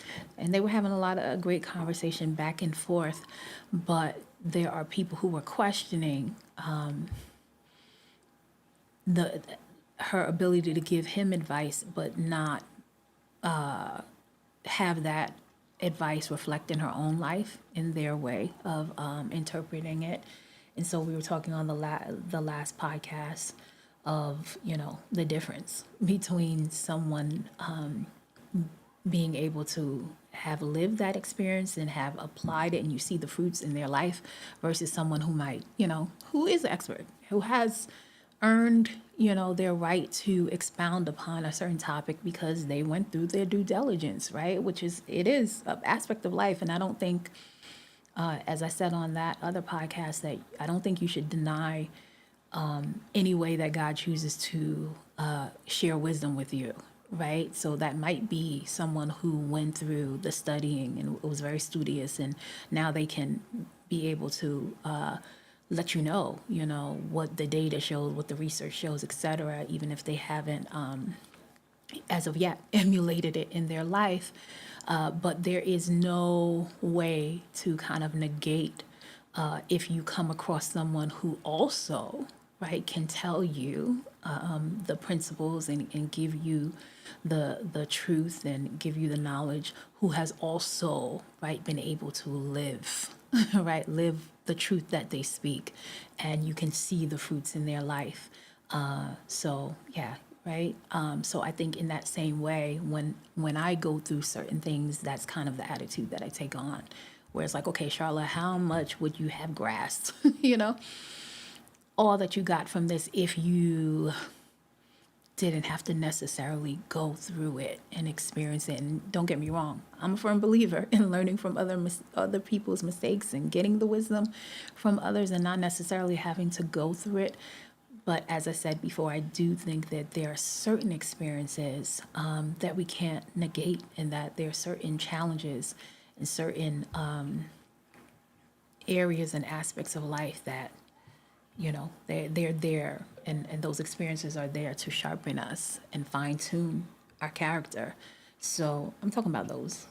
they were having a lot of great conversation back and forth. But there are people who were questioning the her ability to give him advice, but not have that advice reflect in her own life in their way of interpreting it. And so we were talking on the last podcast of the difference between someone being able to have lived that experience and have applied it, and you see the fruits in their life, versus someone who might who is an expert, who has earned their right to expound upon a certain topic because they went through their due diligence, right? Which is, it is an aspect of life. And I don't think, as I said on that other podcast, that I don't think you should deny any way that God chooses to share wisdom with you, right? So that might be someone who went through the studying and was very studious, and now they can be able to let what the data shows, what the research shows, et cetera, even if they haven't, as of yet, emulated it in their life. But there is no way to kind of negate if you come across someone who also, can tell you the principles and give you the truth and give you the knowledge, who has also, been able to live, live the truth that they speak, and you can see the fruits in their life. So yeah, right. So I think in that same way, when I go through certain things, that's kind of the attitude that I take on, where it's like, okay, Sharla, how much would you have grasped, all that you got from this if you didn't have to necessarily go through it and experience it. And don't get me wrong, I'm a firm believer in learning from other people's mistakes and getting the wisdom from others, and not necessarily having to go through it. But as I said before, I do think that there are certain experiences that we can't negate, and that there are certain challenges and certain areas and aspects of life that they're there, and those experiences are there to sharpen us and fine tune our character. So I'm talking about those,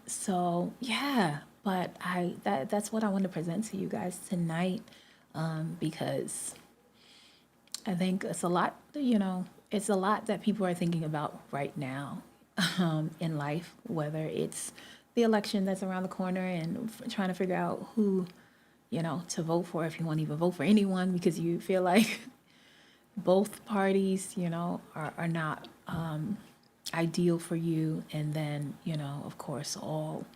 So yeah, but that's what I want to present to you guys tonight, because I think it's a lot, it's a lot that people are thinking about right now in life, whether it's the election that's around the corner and trying to figure out who to vote for, if you want to even vote for anyone, because you feel like both parties, are not ideal for you. And then, of course, all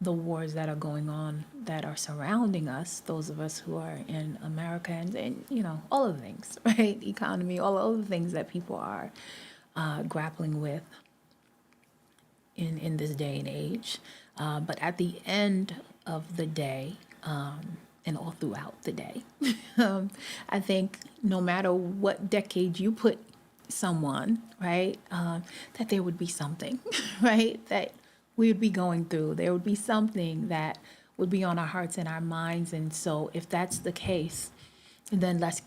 the wars that are going on that are surrounding us, those of us who are in America, and all of the things, right? Economy, all the things that people are grappling with in this day and age. But at the end of the day, and all throughout the day, I think no matter what decade you put someone, that there would be something, that we would be going through. There would be something that would be on our hearts and our minds. And so if that's the case, then let's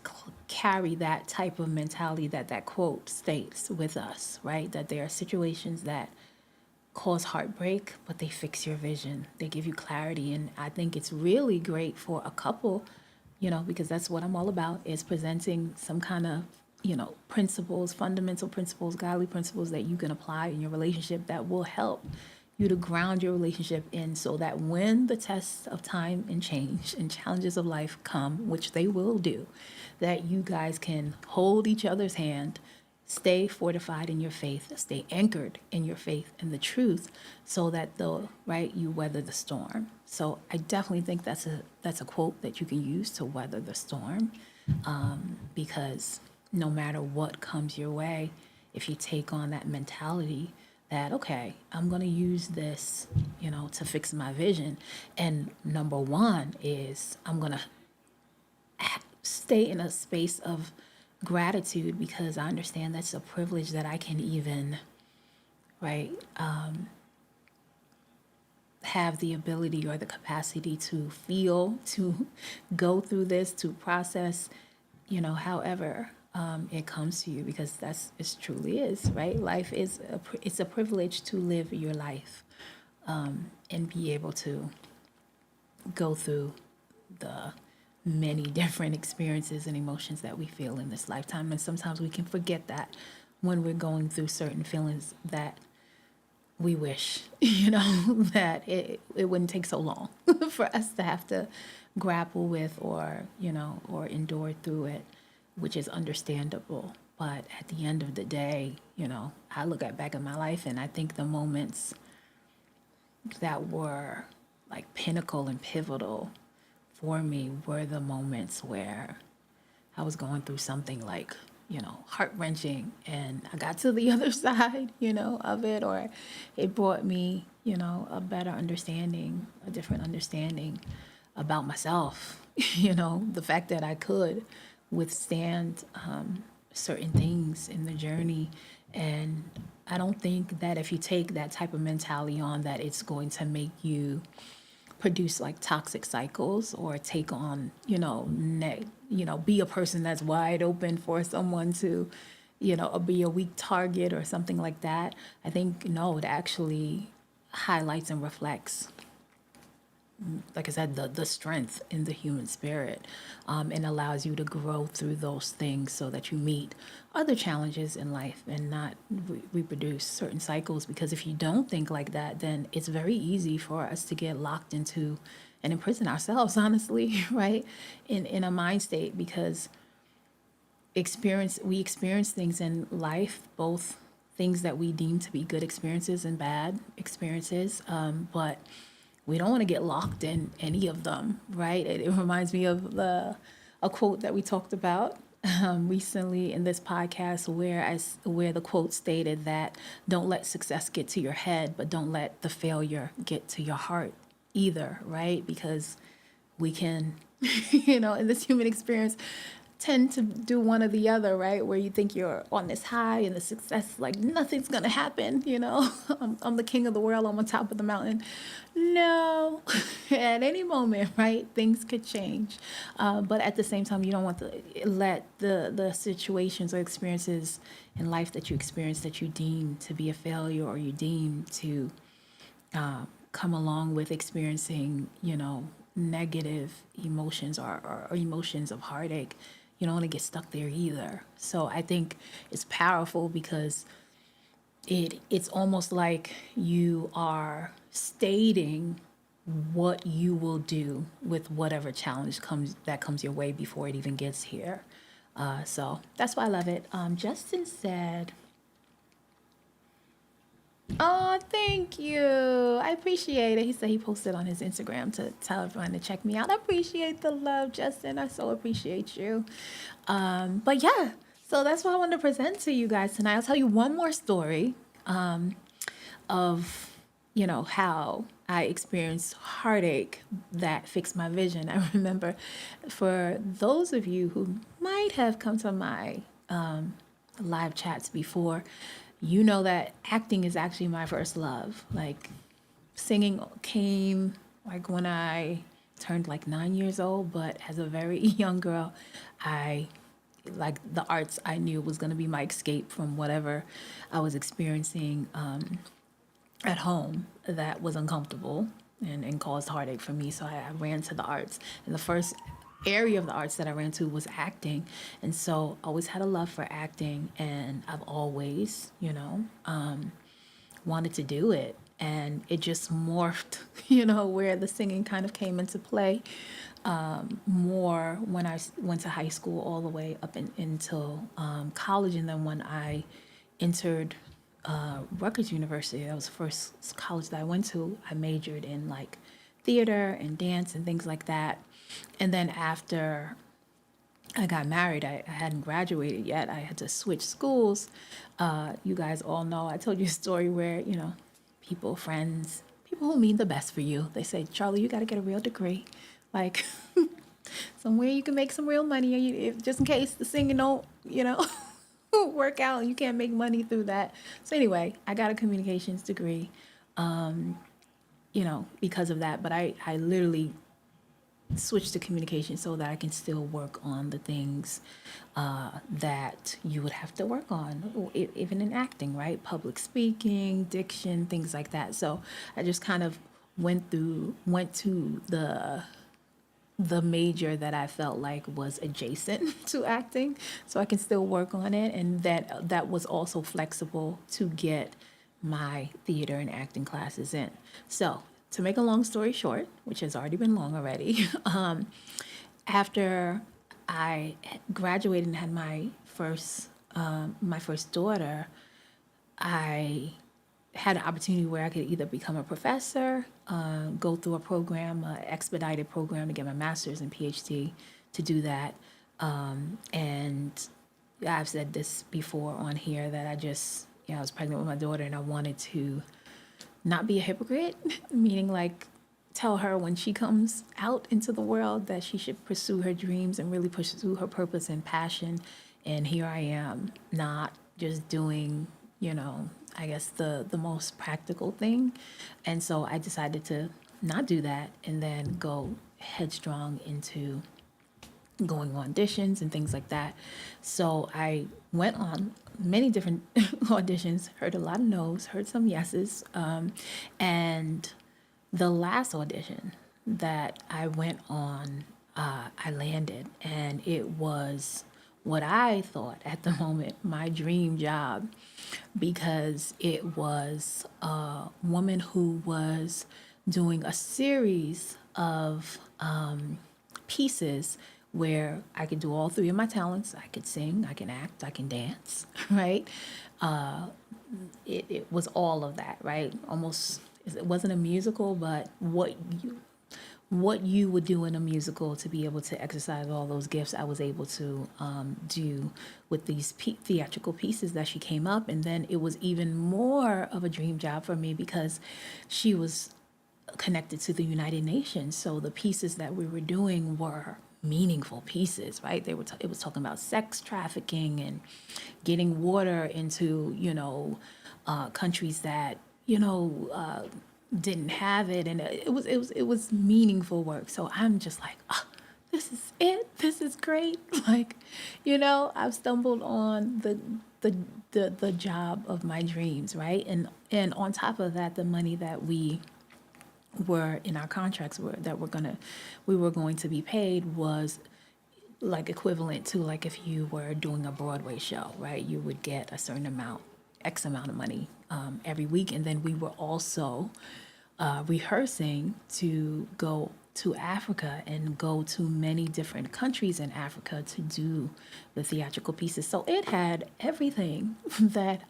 carry that type of mentality that quote states with us, that there are situations that cause heartbreak, but they fix your vision. They give you clarity. And I think it's really great for a couple, because that's what I'm all about, is presenting some kind of principles, fundamental principles, godly principles that you can apply in your relationship that will help you to ground your relationship in, so that when the tests of time and change and challenges of life come, which they will do, that you guys can hold each other's hand, stay fortified in your faith, stay anchored in your faith and the truth, so that you weather the storm. So I definitely think that's a quote that you can use to weather the storm, because no matter what comes your way, if you take on that mentality that, okay, I'm going to use this, to fix my vision. And number one is I'm going to stay in a space of gratitude, because I understand that's a privilege that I can even, have the ability or the capacity to feel, to go through this, to process, however it comes to you, because it truly is, right? Life is it's a privilege to live your life, and be able to go through the many different experiences and emotions that we feel in this lifetime. And sometimes we can forget that when we're going through certain feelings, that we wish, that it wouldn't take so long for us to have to grapple with, or endure through it, which is understandable. But at the end of the day, I look back at my life, and I think the moments that were like pinnacle and pivotal for me were the moments where I was going through something like, heart-wrenching, and I got to the other side, of it, or it brought me, a better understanding, a different understanding about myself, the fact that I could withstand certain things in the journey. And I don't think that if you take that type of mentality on, that it's going to make you produce like toxic cycles, or take on, be a person that's wide open for someone to, be a weak target or something like that. I think, no, it actually highlights and reflects, like I said, the strength in the human spirit, and allows you to grow through those things, so that you meet other challenges in life and not reproduce certain cycles. Because if you don't think like that, then it's very easy for us to get locked into and imprison ourselves, honestly, right? In a mind state, because we experience things in life, both things that we deem to be good experiences and bad experiences, but we don't want to get locked in any of them, right? It reminds me of a quote that we talked about recently in this podcast, where the quote stated that, don't let success get to your head, but don't let the failure get to your heart either, right? Because we can, in this human experience, tend to do one or the other, right? Where you think you're on this high and the success, like nothing's gonna happen, I'm the king of the world, I'm on top of the mountain. No, at any moment, right? Things could change. But at the same time, you don't want to let the situations or experiences in life that you experience, that you deem to be a failure, or you deem to come along with experiencing, negative emotions, or emotions of heartache. You don't want to get stuck there either. So I think it's powerful, because it's almost like you are stating what you will do with whatever challenge comes your way before it even gets here. So that's why I love it. Justin said, "Oh, thank you. I appreciate it." He said he posted on his Instagram to tell everyone to check me out. I appreciate the love, Justin. I so appreciate you. But yeah, so that's what I wanted to present to you guys tonight. I'll tell you one more story of, how I experienced heartache that fixed my vision. I remember, for those of you who might have come to my live chats before, that acting is actually my first love. Like, singing came like when I turned like 9 years old, but as a very young girl, the arts I knew was going to be my escape from whatever I was experiencing at home that was uncomfortable and caused heartache for me. So I ran to the arts. And the first area of the arts that I ran to was acting. And so I always had a love for acting, and I've always, wanted to do it. And it just morphed, where the singing kind of came into play more when I went to high school all the way up until college. And then when I entered Rutgers University, that was the first college that I went to, I majored in like theater and dance and things like that. And then after I got married, I hadn't graduated yet. I had to switch schools. You guys all know, I told you a story where, friends, people who mean the best for you, they say, Charlie, you got to get a real degree. Like, somewhere you can make some real money, just in case the singing don't, work out and you can't make money through that. So anyway, I got a communications degree, because of that. But I literally switch to communication so that I can still work on the things that you would have to work on, even in acting, right? Public speaking, diction, things like that. So I just kind of went to the major that I felt like was adjacent to acting, so I can still work on it, and that was also flexible to get my theater and acting classes in. So to make a long story short, which has already been long already, after I graduated and had my first daughter, I had an opportunity where I could either become a professor, go through a program, an expedited program to get my master's and PhD to do that. And I've said this before on here that I was pregnant with my daughter and I wanted to not be a hypocrite, meaning like tell her when she comes out into the world that she should pursue her dreams and really pursue her purpose and passion. And here I am, not just doing, I guess the most practical thing. And so I decided to not do that and then go headstrong into going on auditions and things like that. So I went on many different auditions, heard a lot of no's, heard some yeses. And the last audition that I went on, I landed, and it was what I thought at the moment my dream job, because it was a woman who was doing a series of pieces where I could do all three of my talents. I could sing, I can act, I can dance, right? It was all of that, right? Almost, it wasn't a musical, but what you would do in a musical to be able to exercise all those gifts, I was able to do with these theatrical pieces that she came up. And then it was even more of a dream job for me because she was connected to the United Nations. So the pieces that we were doing were meaningful pieces, right? It was talking about sex trafficking and getting water into, countries that, didn't have it, and it was meaningful work. So I'm just like, oh, this is it. This is great. Like, I've stumbled on the job of my dreams, right? And on top of that, the money that we were in our contracts we were going to be paid was like equivalent to like if you were doing a Broadway show, right? You would get a certain amount, X amount of money every week. And then we were also rehearsing to go to Africa and go to many different countries in Africa to do the theatrical pieces. So it had everything that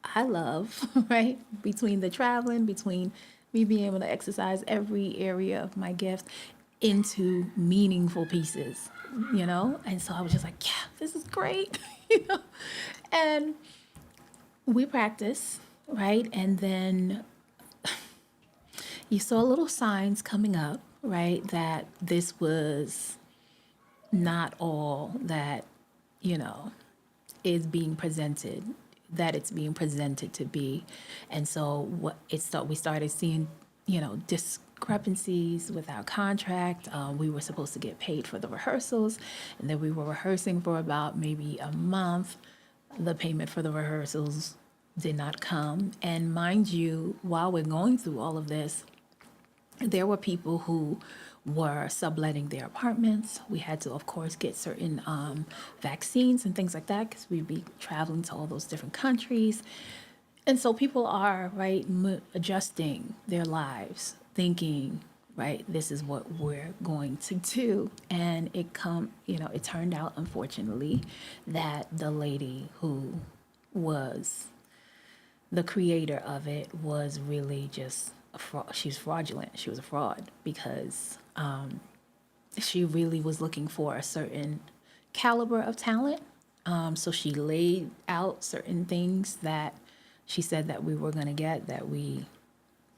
I love, right? Between the traveling, between me being able to exercise every area of my gift into meaningful pieces, And so I was just like, yeah, this is great, And we practiced, right? And then you saw little signs coming up, right? That this was not all that, is being presented, that it's being presented to be. And so we started seeing, discrepancies with our contract. We were supposed to get paid for the rehearsals, and then we were rehearsing for about maybe a month. The payment for the rehearsals did not come. And mind you, while we're going through all of this, there were people who were subletting their apartments. We had to, of course, get certain vaccines and things like that because we'd be traveling to all those different countries. And so people are, right, adjusting their lives, thinking, right, this is what we're going to do. And it turned out, unfortunately, that the lady who was the creator of it was really just a fraud. She's fraudulent. She was a fraud because she really was looking for a certain caliber of talent. So she laid out certain things that she said that we were going to get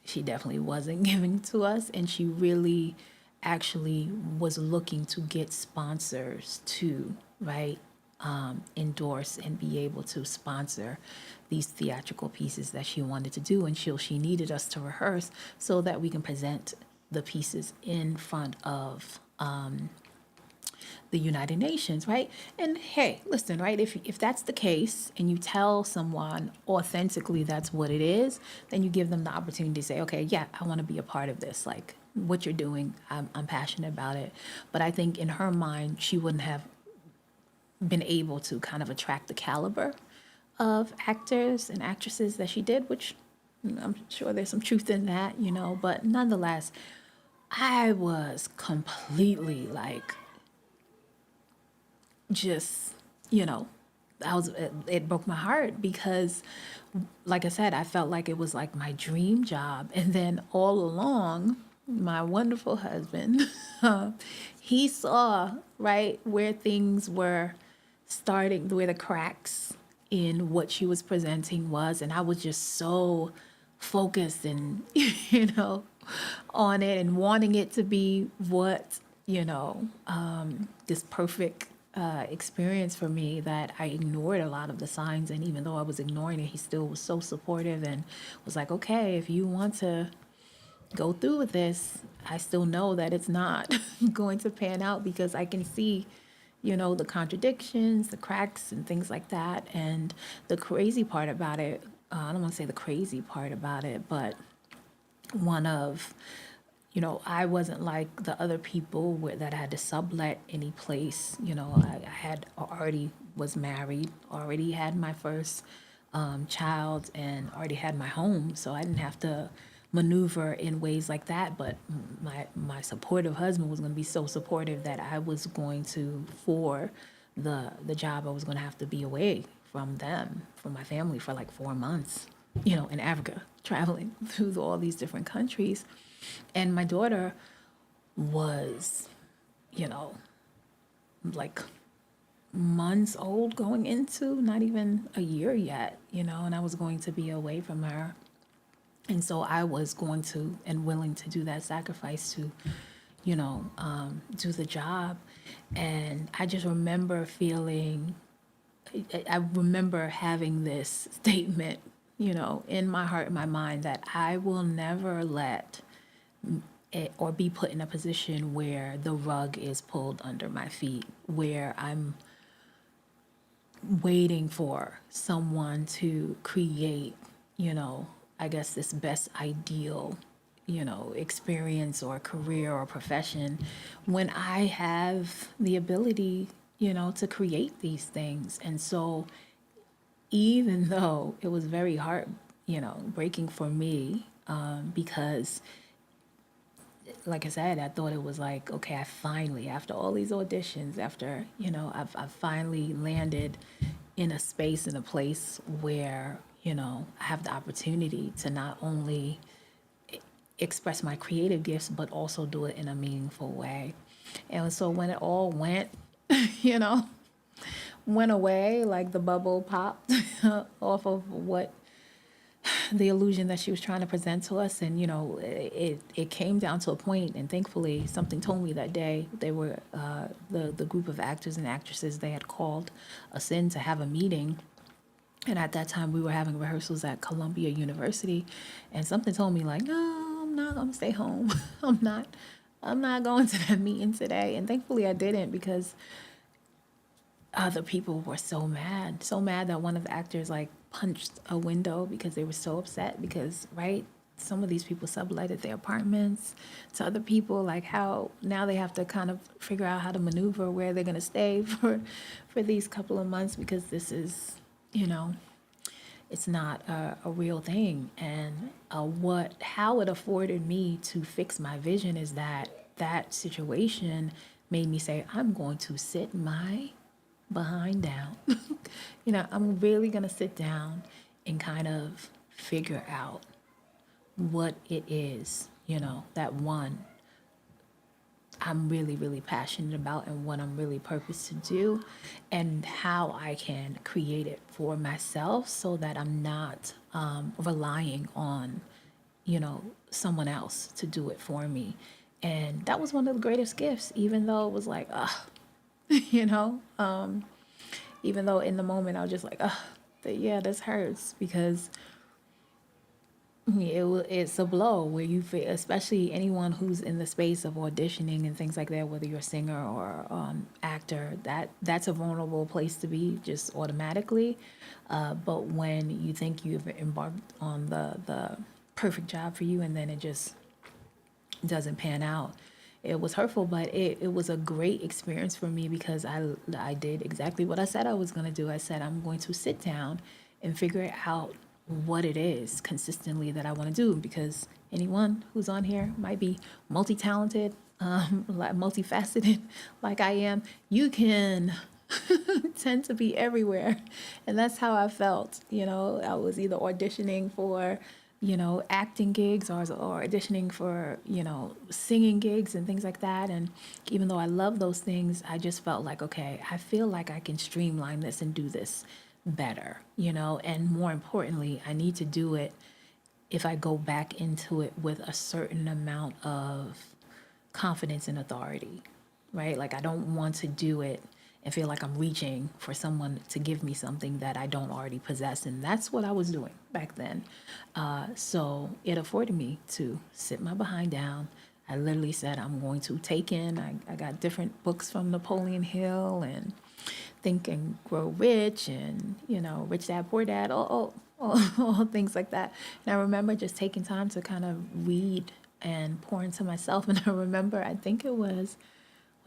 she definitely wasn't giving to us. And she really actually was looking to get sponsors to, right, endorse and be able to sponsor these theatrical pieces that she wanted to do. And she needed us to rehearse so that we can present the pieces in front of the United Nations, right? And hey, listen, right? If that's the case and you tell someone authentically that's what it is, then you give them the opportunity to say, okay, yeah, I want to be a part of this. Like what you're doing, I'm passionate about it. But I think in her mind, she wouldn't have been able to kind of attract the caliber of actors and actresses that she did, which I'm sure there's some truth in that, but nonetheless, I was completely like, just, it broke my heart because, like I said, I felt like it was like my dream job. And then all along, my wonderful husband, he saw, right, where things were starting, where the cracks in what she was presenting was. And I was just so focused and, on it and wanting it to be what, this perfect experience for me that I ignored a lot of the signs. And even though I was ignoring it, he still was so supportive and was like, okay, if you want to go through with this, I still know that it's not going to pan out because I can see, the contradictions, the cracks and things like that. And the crazy part about it, I don't want to say the crazy part about it, but one of, I wasn't like the other people that had to sublet any place. I had already was married, already had my first child, and already had my home, so I didn't have to maneuver in ways like that. But my supportive husband was going to be so supportive that I was going to, for the job, I was going to have to be away from them, from my family for like 4 months, in Africa, traveling through all these different countries. And my daughter was, like months old going into not even a year yet, and I was going to be away from her. And so I was going to and willing to do that sacrifice to, do the job. And I just remember I remember having this statement, in my heart, in my mind, that I will never let it or be put in a position where the rug is pulled under my feet, where I'm waiting for someone to create, I guess this best ideal, experience or career or profession when I have the ability, to create these things. And so even though it was very hard, breaking for me, because like I said, I thought it was like, okay, I finally, after all these auditions, after, I've finally landed in a space, in a place where, I have the opportunity to not only express my creative gifts, but also do it in a meaningful way. And so when it all went, you know, went away, like the bubble popped off of what the illusion that she was trying to present to us. And, it came down to a point, and thankfully something told me that day, they were, the group of actors and actresses, they had called us in to have a meeting. And at that time we were having rehearsals at Columbia University, and something told me like, no, I'm not gonna stay home. I'm not going to that meeting today. And thankfully I didn't, because other people were so mad that one of the actors like punched a window because they were so upset because, right, some of these people subletted their apartments to other people, like how now they have to kind of figure out how to maneuver where they're going to stay for these couple of months, because this is, you know, it's not a real thing. And how it afforded me to fix my vision is that situation made me say, I'm going to sit my behind down. I'm really going to sit down and kind of figure out what it is, that one I'm really, really passionate about, and what I'm really purposed to do, and how I can create it for myself so that I'm not relying on, someone else to do it for me. And that was one of the greatest gifts, even though it was like, you know, even though in the moment I was just like, yeah, this hurts, because it's a blow where you feel, especially anyone who's in the space of auditioning and things like that, whether you're a singer or actor, that's a vulnerable place to be just automatically. But when you think you've embarked on the perfect job for you, and then it just doesn't pan out, it was hurtful, but it was a great experience for me, because I did exactly what I said I was going to do. I said, I'm going to sit down and figure out what it is consistently that I want to do, because anyone who's on here might be multi-talented, like multifaceted like I am. You can tend to be everywhere. And that's how I felt. I was either auditioning for, acting gigs, or auditioning for, singing gigs and things like that. And even though I love those things, I just felt like, okay, I feel like I can streamline this and do this better, and more importantly, I need to do it if I go back into it with a certain amount of confidence and authority, right? Like, I don't want to do it and feel like I'm reaching for someone to give me something that I don't already possess. And that's what I was doing back then. So it afforded me to sit my behind down. I literally said, I'm going to take in, I got different books from Napoleon Hill and Think and Grow Rich, and Rich Dad Poor Dad, all things like that. And I remember just taking time to kind of read and pour into myself. And I remember, I think it was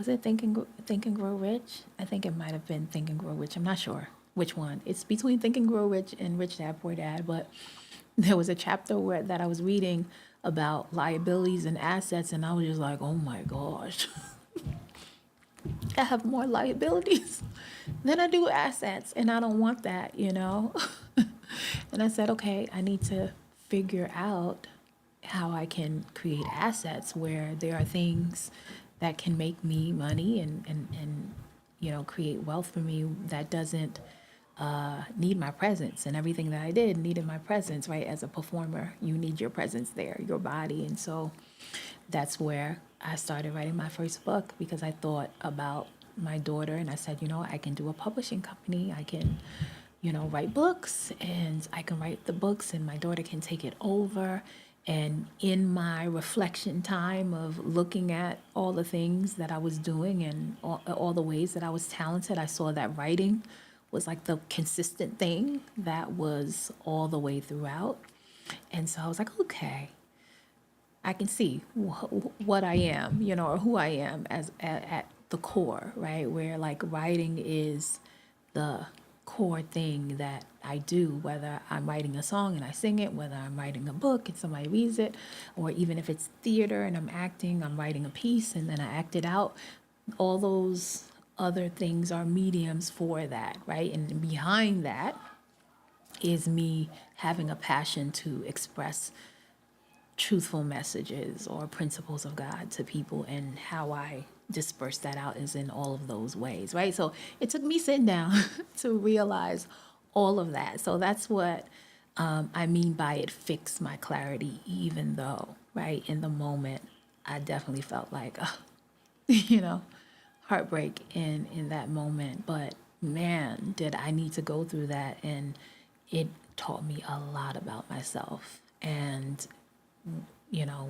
it Think and Grow Rich? I think it might have been Think and Grow Rich. I'm not sure which one. It's between Think and Grow Rich and Rich Dad Poor Dad. But there was a chapter that I was reading about liabilities and assets, and I was just like, oh my gosh. I have more liabilities than I do assets, and I don't want that, And I said, okay, I need to figure out how I can create assets where there are things that can make me money and create wealth for me that doesn't need my presence. And everything that I did needed my presence, right? As a performer, you need your presence there, your body. And so that's where I started writing my first book, because I thought about my daughter, and I said, I can do a publishing company. I can, write books, and I can write the books, and my daughter can take it over. And in my reflection time of looking at all the things that I was doing and all the ways that I was talented, I saw that writing was like the consistent thing that was all the way throughout. And so I was like, okay, I can see what I am, or who I am at the core, right? Where like writing is the core thing that I do, whether I'm writing a song and I sing it, whether I'm writing a book and somebody reads it, or even if it's theater and I'm acting, I'm writing a piece and then I act it out. All those other things are mediums for that, right? And behind that is me having a passion to express truthful messages or principles of God to people, and how I disperse that out is in all of those ways, right? So it took me sitting down to realize all of that. So that's what I mean by it fixed my clarity, even though, right, in the moment, I definitely felt like, heartbreak in that moment. But man, did I need to go through that. And it taught me a lot about myself. And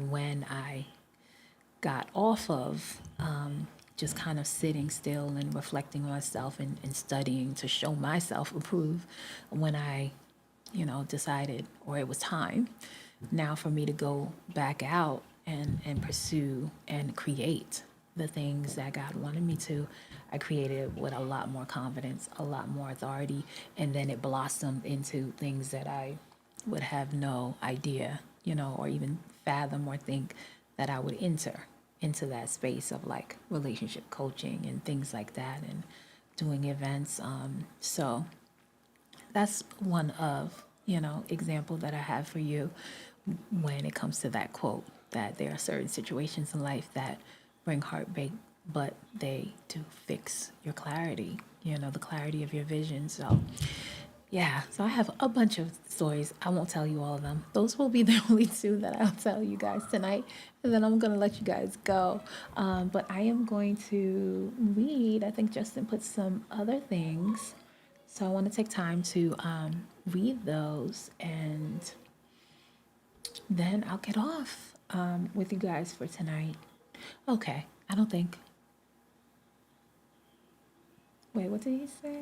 when I got off of just kind of sitting still and reflecting on myself and studying to show myself approve, when I, decided, or it was time now for me to go back out and pursue and create the things that God wanted me to, I created it with a lot more confidence, a lot more authority, and then it blossomed into things that I would have no idea, or even fathom or think that I would enter into that space of like relationship coaching and things like that and doing events. So that's one of, example that I have for you when it comes to that quote, that there are certain situations in life that bring heartbreak, but they do fix your clarity, the clarity of your vision. So yeah, so I have a bunch of stories. I won't tell you all of them. Those will be the only two that I'll tell you guys tonight. And then I'm going to let you guys go. But I am going to read, I think Justin put some other things. So I want to take time to read those, and then I'll get off with you guys for tonight. Okay, I don't think. Wait, what did he say?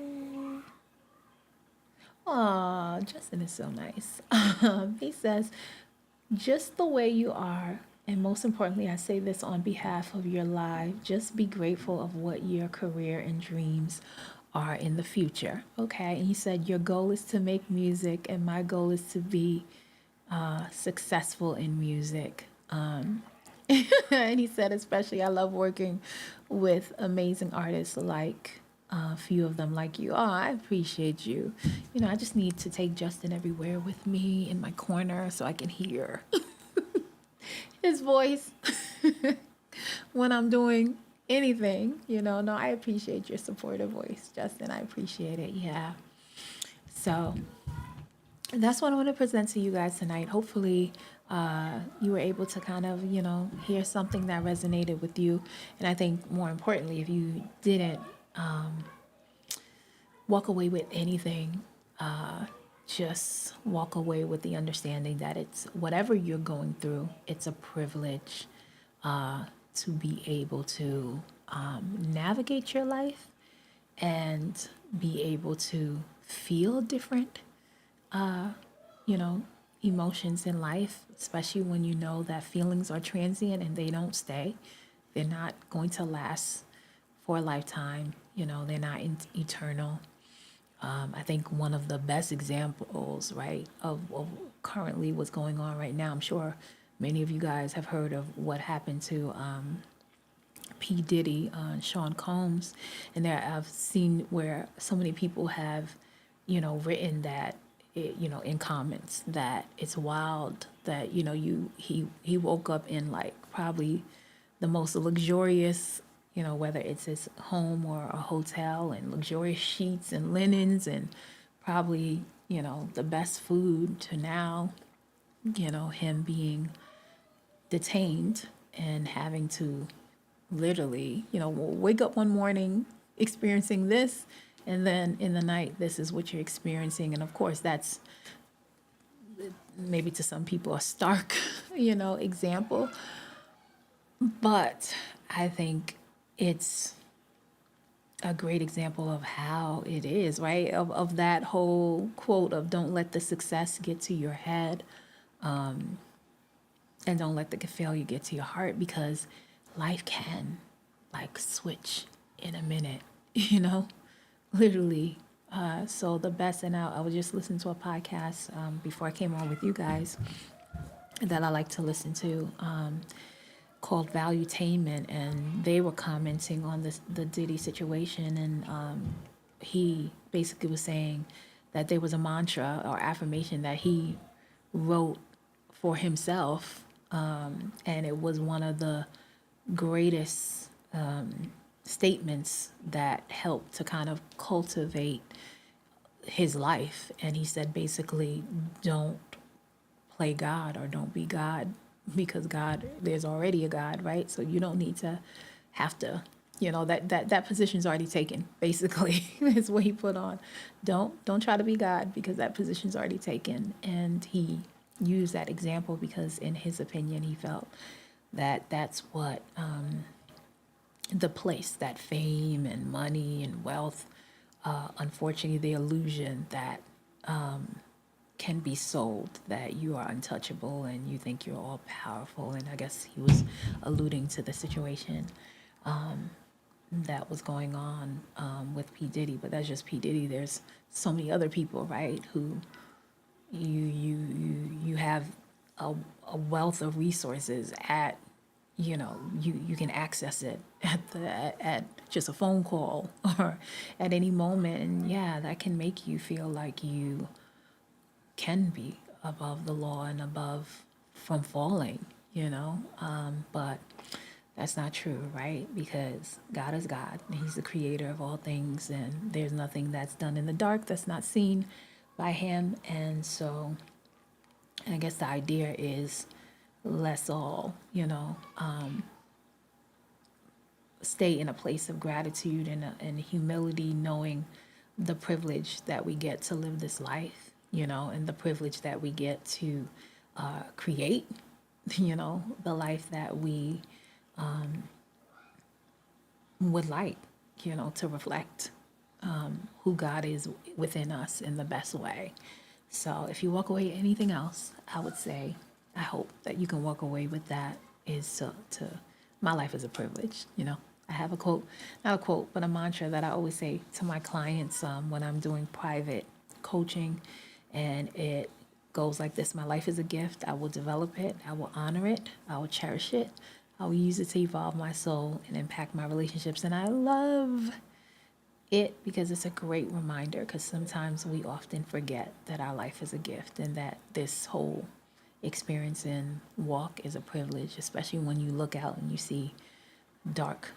Aw, Justin is so nice. He says, just the way you are, and most importantly, I say this on behalf of your life, just be grateful of what your career and dreams are in the future. Okay, and he said, your goal is to make music, and my goal is to be successful in music. And he said, especially, I love working with amazing artists like a few of them like you. Oh, I appreciate you. I just need to take Justin everywhere with me in my corner so I can hear his voice when I'm doing anything. No, I appreciate your supportive voice, Justin. I appreciate it. Yeah. So that's what I want to present to you guys tonight. Hopefully, you were able to kind of, hear something that resonated with you. And I think more importantly, if you didn't walk away with anything, just walk away with the understanding that it's whatever you're going through, it's a privilege to be able to navigate your life and be able to feel different emotions in life, especially when you know that feelings are transient and they don't stay. They're not going to last for a lifetime. They're not eternal. I think one of the best examples, right, of currently what's going on right now, I'm sure many of you guys have heard of what happened to P. Diddy, Sean Combs. And there I've seen where so many people have, written that, in comments that it's wild that, he woke up in like probably the most luxurious, whether it's his home or a hotel, and luxurious sheets and linens and probably, the best food, to now, him being detained and having to literally, wake up one morning experiencing this, and then in the night, this is what you're experiencing. And of course, that's maybe to some people a stark, example. But I think it's a great example of how it is, right? Of that whole quote of don't let the success get to your head, and don't let the failure get to your heart, because life can like switch in a minute, literally. So the best, and I was just listening to a podcast before I came on with you guys that I like to listen to, called Valuetainment, and they were commenting on the Diddy situation, and he basically was saying that there was a mantra or affirmation that he wrote for himself, and it was one of the greatest statements that helped to kind of cultivate his life. And he said basically, don't play God or don't be God, because God, there's already a God, right? So you don't need to have to, that position's already taken, basically, is what he put on. Don't try to be God, because that position's already taken. And he used that example because in his opinion, he felt that that's what the place that fame and money and wealth, unfortunately, the illusion that can be sold that you are untouchable and you think you're all powerful. And I guess he was alluding to the situation that was going on with P. Diddy, but that's just P. Diddy. There's so many other people, right, who you have a wealth of resources at, you can access it at just a phone call or at any moment. And yeah, that can make you feel like you can be above the law and above from falling, but that's not true, right? Because God is God. He's the creator of all things, and there's nothing that's done in the dark that's not seen by him. And so I guess the idea is let's all, stay in a place of gratitude and humility, knowing the privilege that we get to live this life, and the privilege that we get to create, the life that we would like, to reflect who God is within us in the best way. So if you walk away with anything else, I would say, I hope that you can walk away with that is to my life is a privilege. I have a quote, not a quote, but a mantra that I always say to my clients when I'm doing private coaching. And it goes like this: my life is a gift. I will develop it. I will honor it. I will cherish it. I will use it to evolve my soul and impact my relationships. And I love it because it's a great reminder, because sometimes we often forget that our life is a gift and that this whole experience and walk is a privilege, especially when you look out and you see dark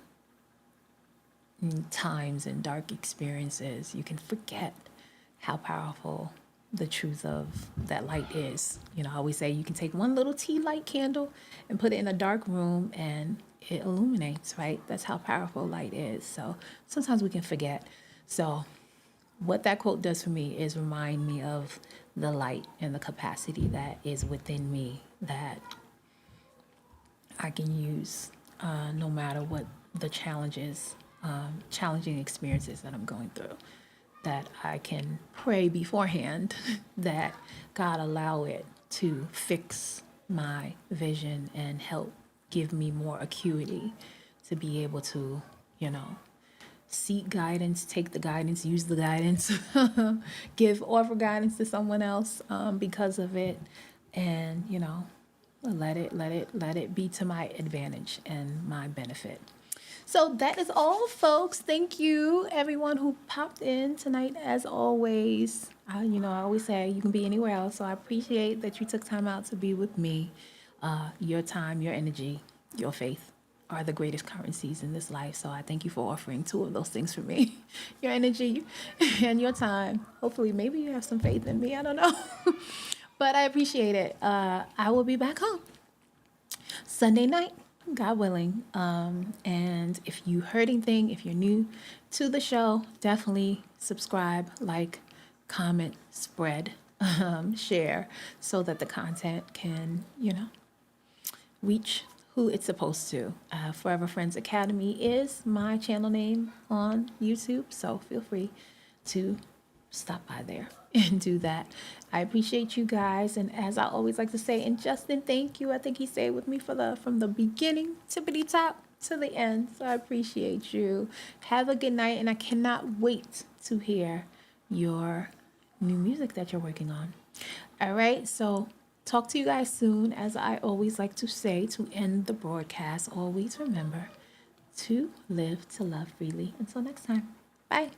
times and dark experiences. You can forget how powerful the truth of that light is. I always say you can take one little tea light candle and put it in a dark room and it illuminates, right? That's how powerful light is. So sometimes we can forget. So what that quote does for me is remind me of the light and the capacity that is within me that I can use no matter what the challenges, challenging experiences that I'm going through, that I can pray beforehand that God allow it to fix my vision and help give me more acuity to be able to, seek guidance, take the guidance, use the guidance, offer guidance to someone else because of it, and let it be to my advantage and my benefit. So that is all, folks. Thank you, everyone who popped in tonight. As always, I always say you can be anywhere else, so I appreciate that you took time out to be with me. Your time, your energy, your faith are the greatest currencies in this life. So I thank you for offering two of those things for me. Your energy and your time. Hopefully, maybe you have some faith in me. I don't know. But I appreciate it. I will be back home Sunday night, God willing. And if you heard anything, if you're new to the show, definitely subscribe, like, comment, spread, share, so that the content can, reach who it's supposed to. Forever Friends Academy is my channel name on YouTube, so feel free to stop by there and do that. I appreciate you guys, and as I always like to say, and Justin, thank you. I think he stayed with me from the beginning, tippity top to the end. So I appreciate you. Have a good night, and I cannot wait to hear your new music that you're working on. All right, so talk to you guys soon. As I always like to say to end the broadcast, always remember to live to love freely. Until next time, bye.